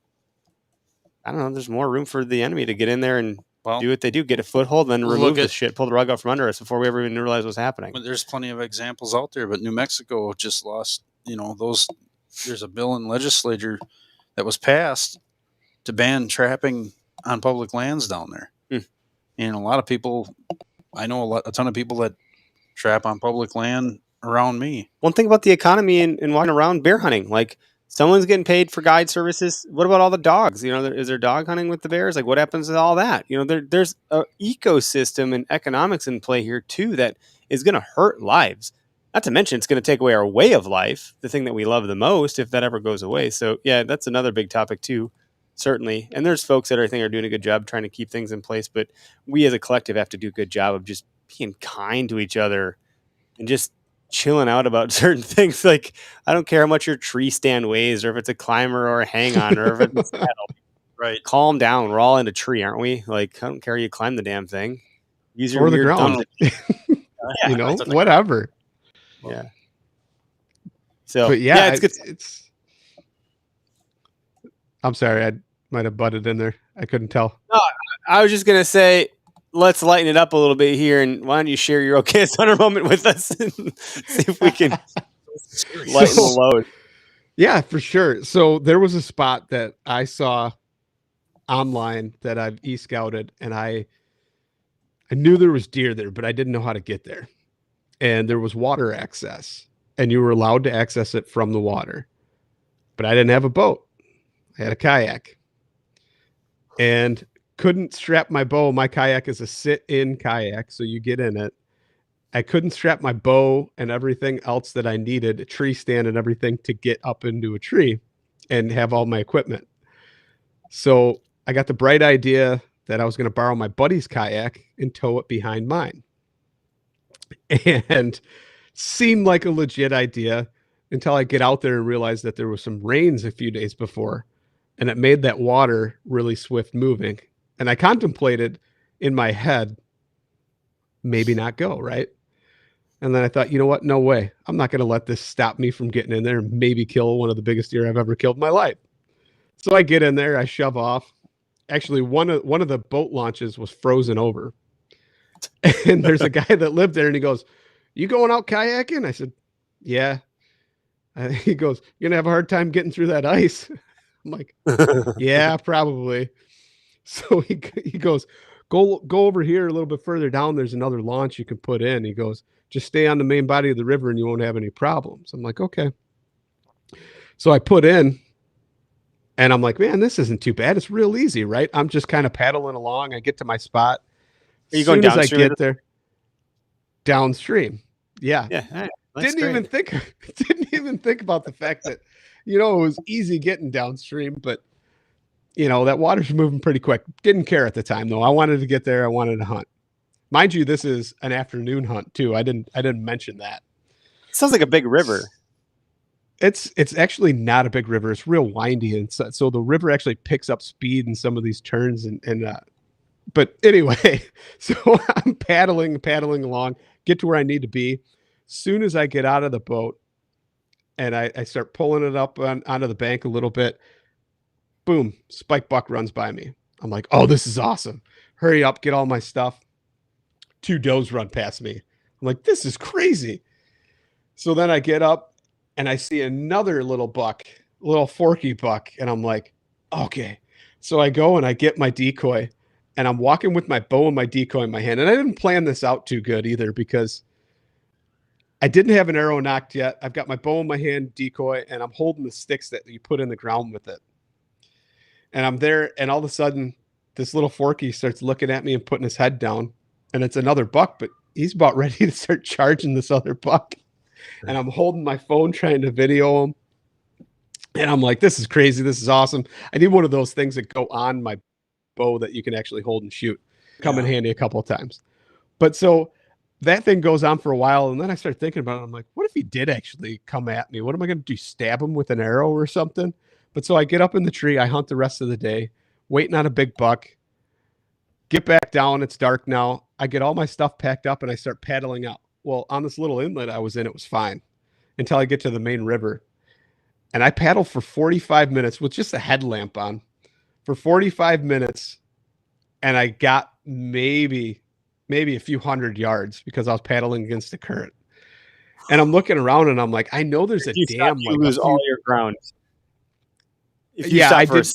I don't know. There's more room for the enemy to get in there and do what they do, get a foothold, then remove the shit, pull the rug out from under us before we ever even realize what's happening. There's plenty of examples out there, but New Mexico just lost. There's a bill in legislature that was passed to ban trapping on public lands down there, and a lot of people. I know a ton of people that trap on public land around me. One thing about the economy and walking around bear hunting, like someone's getting paid for guide services. What about all the dogs? Is there dog hunting with the bears? Like what happens to all that? There's an ecosystem and economics in play here too that is going to hurt lives. Not to mention it's going to take away our way of life, the thing that we love the most, if that ever goes away. So yeah, that's another big topic too. Certainly. And there's folks that I think are doing a good job trying to keep things in place, but we as a collective have to do a good job of just being kind to each other and just chilling out about certain things. Like, I don't care how much your tree stand weighs or if it's a climber or a hang on or if it's a saddle. Right. Calm down. We're all in a tree, aren't we? Like, I don't care how you climb the damn thing. Use your weird ground. Whatever. Yeah. So, but yeah, it's good. I'm sorry, I might have butted in there. I couldn't tell. No, I was just gonna say, let's lighten it up a little bit here, and why don't you share your okayest hunter moment with us and see if we can lighten the load. Yeah, for sure. So there was a spot that I saw online that I've e-scouted, and I knew there was deer there, but I didn't know how to get there. And there was water access, and you were allowed to access it from the water. But I didn't have a boat. I had a kayak and couldn't strap my bow. My kayak is a sit-in kayak, so you get in it. I couldn't strap my bow and everything else that I needed, a tree stand and everything, to get up into a tree and have all my equipment. So I got the bright idea that I was going to borrow my buddy's kayak and tow it behind mine. And seemed like a legit idea until I get out there and realize that there was some rains a few days before. And it made that water really swift moving. And I contemplated in my head, maybe not go, right? And then I thought, you know what? No way. I'm not going to let this stop me from getting in there and maybe kill one of the biggest deer I've ever killed in my life. So I get in there, I shove off. Actually, one of the boat launches was frozen over. And there's a guy that lived there and he goes, "You going out kayaking?" I said, "Yeah." He goes, "You're going to have a hard time getting through that ice." I'm like, "Yeah, probably." So he goes, go over here a little bit further down. There's another launch you can put in. He goes, "Just stay on the main body of the river and you won't have any problems." I'm like, "Okay." So I put in and I'm like, "Man, this isn't too bad. It's real easy, right?" I'm just kind of paddling along. I get to my spot. Are you going downstream? As I get there, downstream. Yeah. Yeah. Didn't even think about the fact that, it was easy getting downstream, but that water's moving pretty quick. Didn't care at the time though. I wanted to get there. I wanted to hunt. Mind you, this is an afternoon hunt too. I didn't mention that. It sounds like a big river. It's actually not a big river. It's real windy, and so the river actually picks up speed in some of these turns. But anyway, so I'm paddling along, get to where I need to be. Soon as I get out of the boat and I start pulling it up onto the bank a little bit, boom, spike buck runs by me. I'm like, "Oh, this is awesome. Hurry up, get all my stuff." 2 does run past me. I'm like, "This is crazy." So then I get up and I see another little buck, little forky buck. And I'm like, "Okay." So I go and I get my decoy and I'm walking with my bow and my decoy in my hand. And I didn't plan this out too good either, because I didn't have an arrow knocked yet. I've got my bow in my hand, decoy, and I'm holding the sticks that you put in the ground with it. And I'm there, and all of a sudden, this little forky starts looking at me and putting his head down. And it's another buck, but he's about ready to start charging this other buck. And I'm holding my phone trying to video him. And I'm like, this is crazy. This is awesome. I need one of those things that go on my bow that you can actually hold and shoot. Come in handy a couple of times. But so that thing goes on for a while, and then I start thinking about it. I'm like, what if he did actually come at me? What am I going to do? Stab him with an arrow or something? But so I get up in the tree. I hunt the rest of the day, waiting on a big buck. Get back down. It's dark now. I get all my stuff packed up, and I start paddling out. Well, on this little inlet I was in, it was fine until I get to the main river. And I paddled for 45 minutes with just a headlamp on for 45 minutes. And I got maybe a few hundred yards because I was paddling against the current. And I'm looking around and I'm like, I know there's a dam. You lose all your ground. If you I did.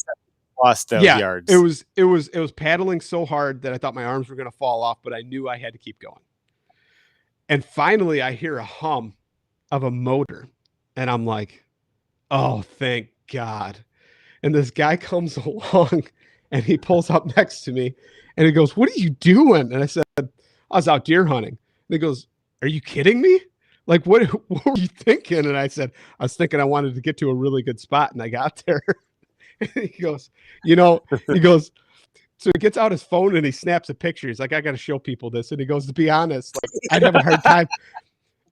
Lost those yards. It was paddling so hard that I thought my arms were going to fall off, but I knew I had to keep going. And finally I hear a hum of a motor and I'm like, oh, thank God. And this guy comes along and he pulls up next to me and he goes, what are you doing? And I said, I was out deer hunting. And he goes, are you kidding me? Like, what were you thinking? And I said, I was thinking I wanted to get to a really good spot and I got there. And he goes, so he gets out his phone and he snaps a picture. He's like, I got to show people this. And he goes, to be honest, like, I'd have a hard time.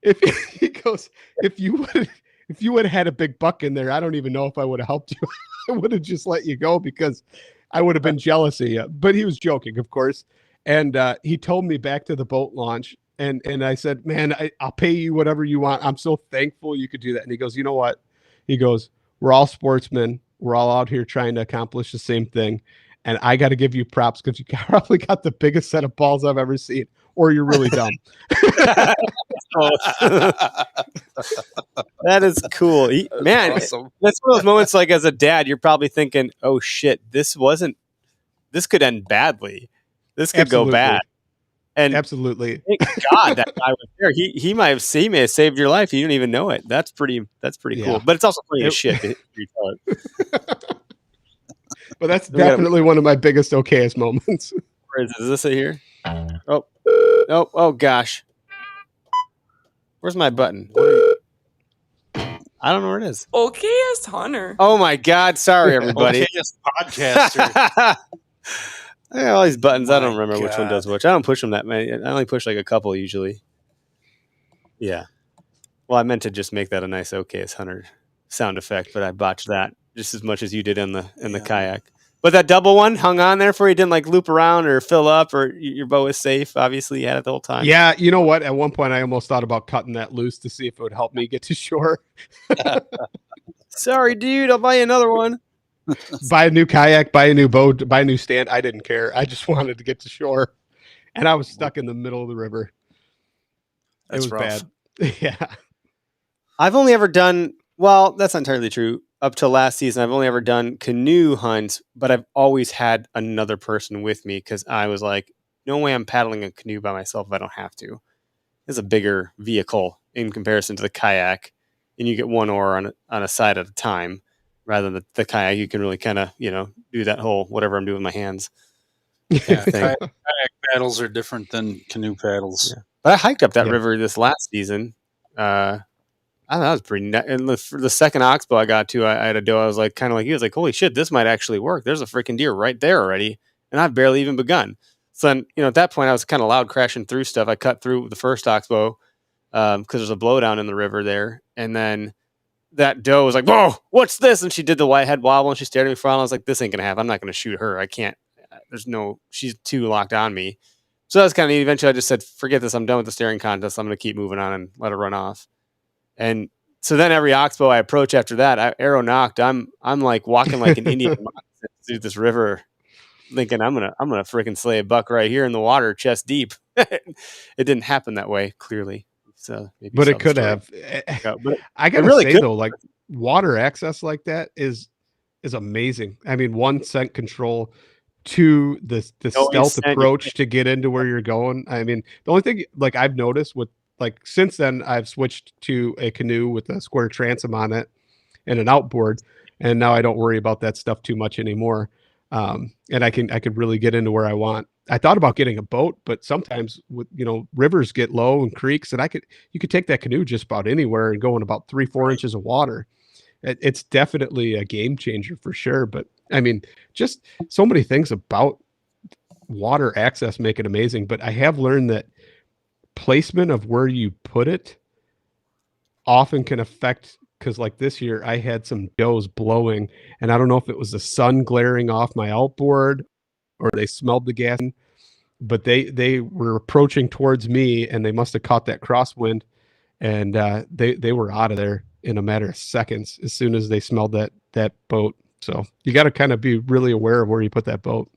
If you would have had a big buck in there, I don't even know if I would have helped you. I would have just let you go because I would have been jealous of you. But he was joking, of course. And he told me back to the boat launch. And I said, man, I'll pay you whatever you want. I'm so thankful you could do that. And he goes, you know what? He goes, we're all sportsmen. We're all out here trying to accomplish the same thing. And I got to give you props because you probably got the biggest set of balls I've ever seen, or you're really dumb. That is cool. Man, awesome. That's one of those moments like as a dad, you're probably thinking, oh shit, this could end badly. This could go bad. And absolutely. Thank God that guy was there. He may have saved your life. You didn't even know it. That's pretty cool. But it's also funny as shit to retell it. But that's definitely one of my biggest okayest moments. Where is this it here? Oh gosh. Where's my button? I don't know where it is. Okayest Hunter. Oh my God. Sorry, everybody. Okayest podcaster. I got all these buttons. I don't remember which one does which. I don't push them that many. I only push like a couple usually. Yeah. Well, I meant to just make that a nice okayest Hunter sound effect, but I botched that just as much as you did in the kayak. But that double one hung on there for you, didn't like loop around or fill up, or your bow is safe. Obviously, you had it the whole time. Yeah, you know what? At one point, I almost thought about cutting that loose to see if it would help me get to shore. Sorry, dude. I'll buy you another one. Buy a new kayak, buy a new boat, buy a new stand. I didn't care. I just wanted to get to shore, and I was stuck in the middle of the river. That's it was rough. Bad. Yeah. I've only ever done. Well, that's not entirely true. Up till last season, I've only ever done canoe hunts, but I've always had another person with me because I was like, no way I'm paddling a canoe by myself if I don't have to. It's a bigger vehicle in comparison to the kayak, and you get one oar on a side at a time, rather than the kayak. You can really kind of, do that whole whatever I'm doing with my hands. Yeah, kayak paddles are different than canoe paddles. Yeah. But I hiked up that river this last season. I thought that was pretty neat. And for the second oxbow I got to, I had a doe. I was like, kind of like, he was like, holy shit, this might actually work. There's a freaking deer right there already. And I've barely even begun. So then, at that point I was kind of loud crashing through stuff. I cut through the first oxbow because there's a blowdown in the river there. And then that doe was like, whoa, what's this? And she did the white head wobble and she stared at me for a while. I was like, this ain't going to happen. I'm not going to shoot her. I can't. She's too locked on me. So that was kind of neat. Eventually I just said, forget this. I'm done with the staring contest. I'm going to keep moving on and let her run off. And so then every oxbow I approach after that, I arrow knocked. I'm like walking like an Indian through this river, thinking I'm gonna freaking slay a buck right here in the water, chest deep. It didn't happen that way, clearly. So, but it could have. But I gotta say though, like water access like that is amazing. I mean, 1 scent control, 2 the stealth approach to get into where you're going. I mean, the only thing like I've noticed with like since then I've switched to a canoe with a square transom on it and an outboard, and now I don't worry about that stuff too much anymore. And I could really get into where I want. I thought about getting a boat, but sometimes with rivers get low and creeks, and you could take that canoe just about anywhere and go in about 3-4 inches of water. It's definitely a game changer for sure. But I mean, just so many things about water access make it amazing. But I have learned that placement of where you put it often can affect, because like this year I had some does blowing, and I don't know if it was the sun glaring off my outboard or they smelled the gas, but they were approaching towards me, and they must have caught that crosswind, and they were out of there in a matter of seconds as soon as they smelled that boat. So you got to kind of be really aware of where you put that boat.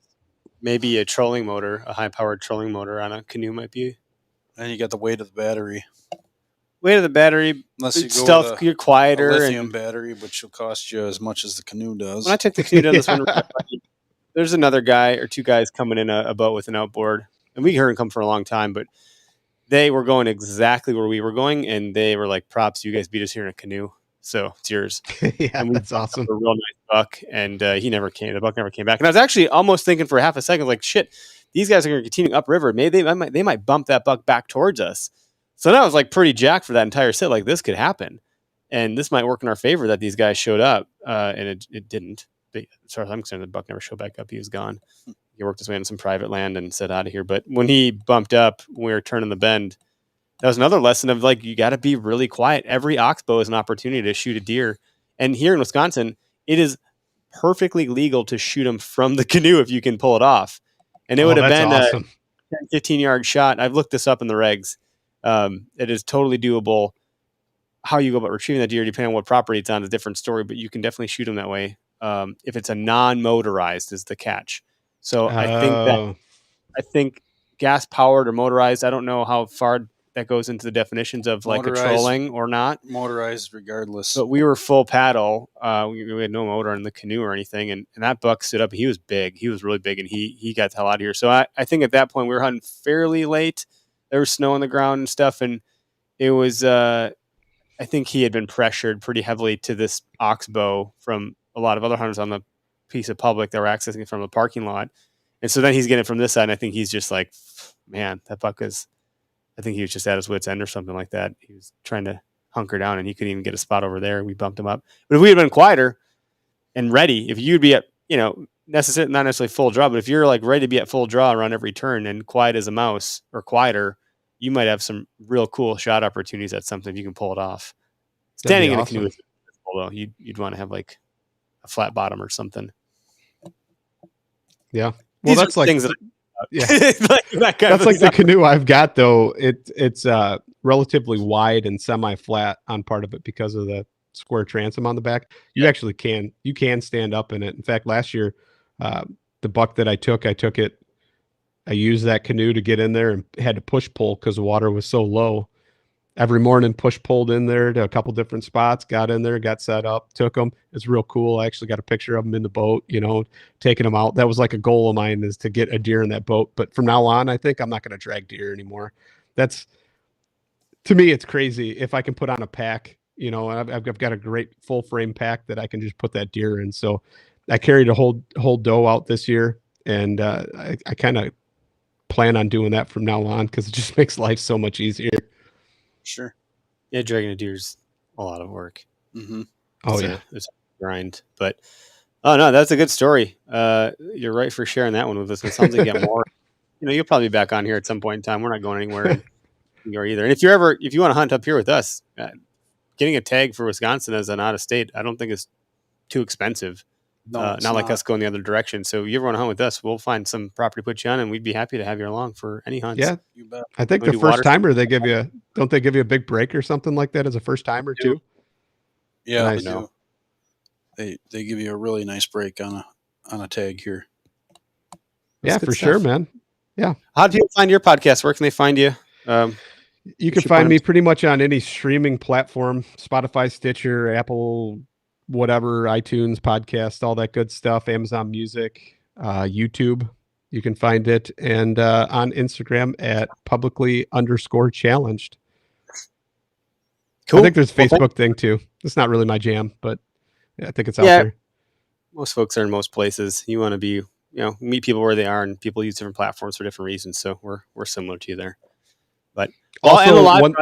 Maybe a trolling motor, a high-powered trolling motor on a canoe might be. And you got the weight of the battery. Weight of the battery, Unless you go stealth, with you're quieter. a lithium and battery, which will cost you as much as the canoe does. when I took the canoe down this one, there's another guy or two guys coming in a boat with an outboard, and we heard him come for a long time, but they were going exactly where we were going, and they were like, "Props, you guys beat us here in a canoe, so it's yours." Yeah, And we that's awesome. a real nice buck, and he never came. The buck never came back, and I was actually almost thinking for half a second, like, "Shit, these guys are going to continue upriver. Maybe they might bump that buck back towards us." So now I was like pretty jacked for that entire sit. Like, this could happen, and this might work in our favor that these guys showed up, and it didn't. But as far as I'm concerned, the buck never showed back up. He was gone. He worked his way on some private land and said out of here. But when he bumped up, when we were turning the bend, that was another lesson of like, you got to be really quiet. Every oxbow is an opportunity to shoot a deer. And here in Wisconsin, it is perfectly legal to shoot them from the canoe if you can pull it off. And it would have been awesome. a 10, 15-yard shot. I've looked this up in the regs. It is totally doable. How you go about retrieving that deer, depending on what property it's on, is a different story, but you can definitely shoot them that way. If it's a non-motorized is the catch. So I think gas powered or motorized, I don't know how far that goes into the definitions of like a trolling or not. Motorized regardless. But we were full paddle. We had no motor in the canoe or anything. And that buck stood up. He was big. He was really big, and he got the hell out of here. So I think at that point we were hunting fairly late. There was snow on the ground and stuff. And it was, I think he had been pressured pretty heavily to this oxbow from a lot of other hunters on the piece of public that were accessing it from the parking lot. And so then he's getting it from this side. And I think he's just like, man, that buck is, I think he was just at his wit's end or something like that. He was trying to hunker down, and he couldn't even get a spot over there. We bumped him up. But if we had been quieter and ready, if you'd be at, not necessarily full draw, but if you're like ready to be at full draw around every turn and quiet as a mouse or quieter, you might have some real cool shot opportunities at something if you can pull it off. Standing in a canoe, though, you'd want to have like a flat bottom or something. Yeah. Well, that's like things that that's like the canoe I've got though. It's relatively wide and semi-flat on part of it because of the square transom on the back. You actually can stand up in it. In fact, last year, the buck that I took it. I used that canoe to get in there and had to push pull because the water was so low. Every morning, push pulled in there to a couple different spots, got in there, got set up, took them. It's real cool. I actually got a picture of them in the boat, taking them out. That was like a goal of mine, is to get a deer in that boat. But from now on, I think I'm not going to drag deer anymore. To me, it's crazy. If I can put on a pack, I've got a great full frame pack that I can just put that deer in. So I carried a whole doe out this year, and I kind of plan on doing that from now on because it just makes life so much easier. Sure. Yeah, dragging a deer's a lot of work. Mm-hmm. It's a grind. But oh no, that's a good story. You're right for sharing that one with us. It sounds like you got more. You'll probably be back on here at some point in time. We're not going anywhere either. And if you want to hunt up here with us, getting a tag for Wisconsin as an out of state, I don't think is too expensive. No, not like us going the other direction. So you ever want to hunt with us, we'll find some property to put you on, and we'd be happy to have you along for any hunts. Yeah, you bet. I think the first timer don't they give you a big break or something like that as a first timer too? Yeah, nice. They do. They give you a really nice break on a tag here. That's for sure, man. Yeah. How do people find your podcast? Where can they find you? You can find me pretty much on any streaming platform: Spotify, Stitcher, Apple, whatever, iTunes, podcast, all that good stuff, Amazon Music, YouTube. You can find it, and on Instagram at publicly_challenged. Cool. I think there's a Well, Facebook thing too. It's not really my jam, but yeah, I think it's out Yeah. there. most folks are in most places. You want to be, meet people where they are, and people use different platforms for different reasons. So we're similar to you there. But and a Also, lot. one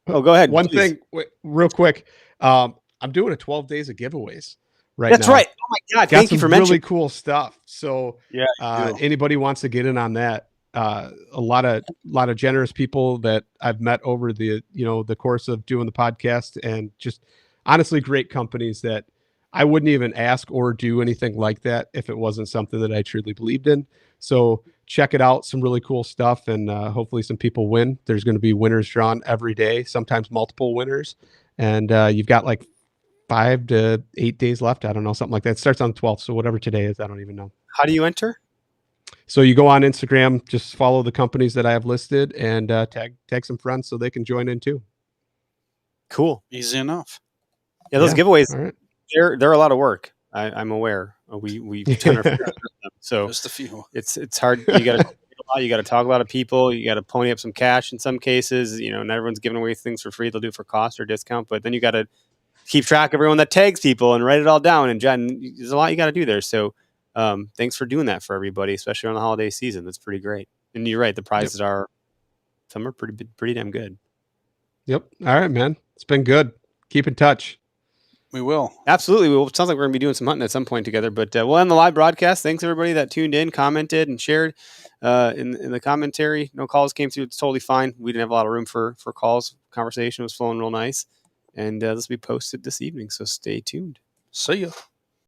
Oh, go ahead. one please. thing, real quick. I'm doing a 12 days of giveaways right That's now. right. Oh my God! Got Thank you some for really mentioning. cool stuff. So Yeah, you do. anybody wants to get in on that, a lot of generous people that I've met over the course of doing the podcast, and just honestly great companies that I wouldn't even ask or do anything like that if it wasn't something that I truly believed in. So check it out. Some really cool stuff, and hopefully some people win. There's going to be winners drawn every day, sometimes multiple winners, and you've got like 5 to 8 days left. I don't know, something like that. It starts on the 12th. So whatever today is, I don't even know. How do you enter? So you go on Instagram, just follow the companies that I have listed, and tag some friends so they can join in too. Cool. Easy enough. Yeah, those Yeah. giveaways, All right. they're a lot of work. I'm aware. We tend to forget them. So Just a few. it's hard. You got to you got to talk to a lot of people. You got to pony up some cash in some cases. Not everyone's giving away things for free. They'll do it for cost or discount. But then you got to keep track of everyone that tags people and write it all down. And there's a lot you got to do there. So thanks for doing that for everybody, especially on the holiday season. That's pretty great. And you're right. The prizes are some are pretty damn good. Yep. All right, man. It's been good. Keep in touch. We will. Absolutely. Well, it sounds like we're going to be doing some hunting at some point together, but we'll end the live broadcast. Thanks everybody that tuned in, commented, and shared in the commentary. No calls came through. It's totally fine. We didn't have a lot of room for calls. Conversation was flowing real nice, and this will be posted this evening. So stay tuned. See ya.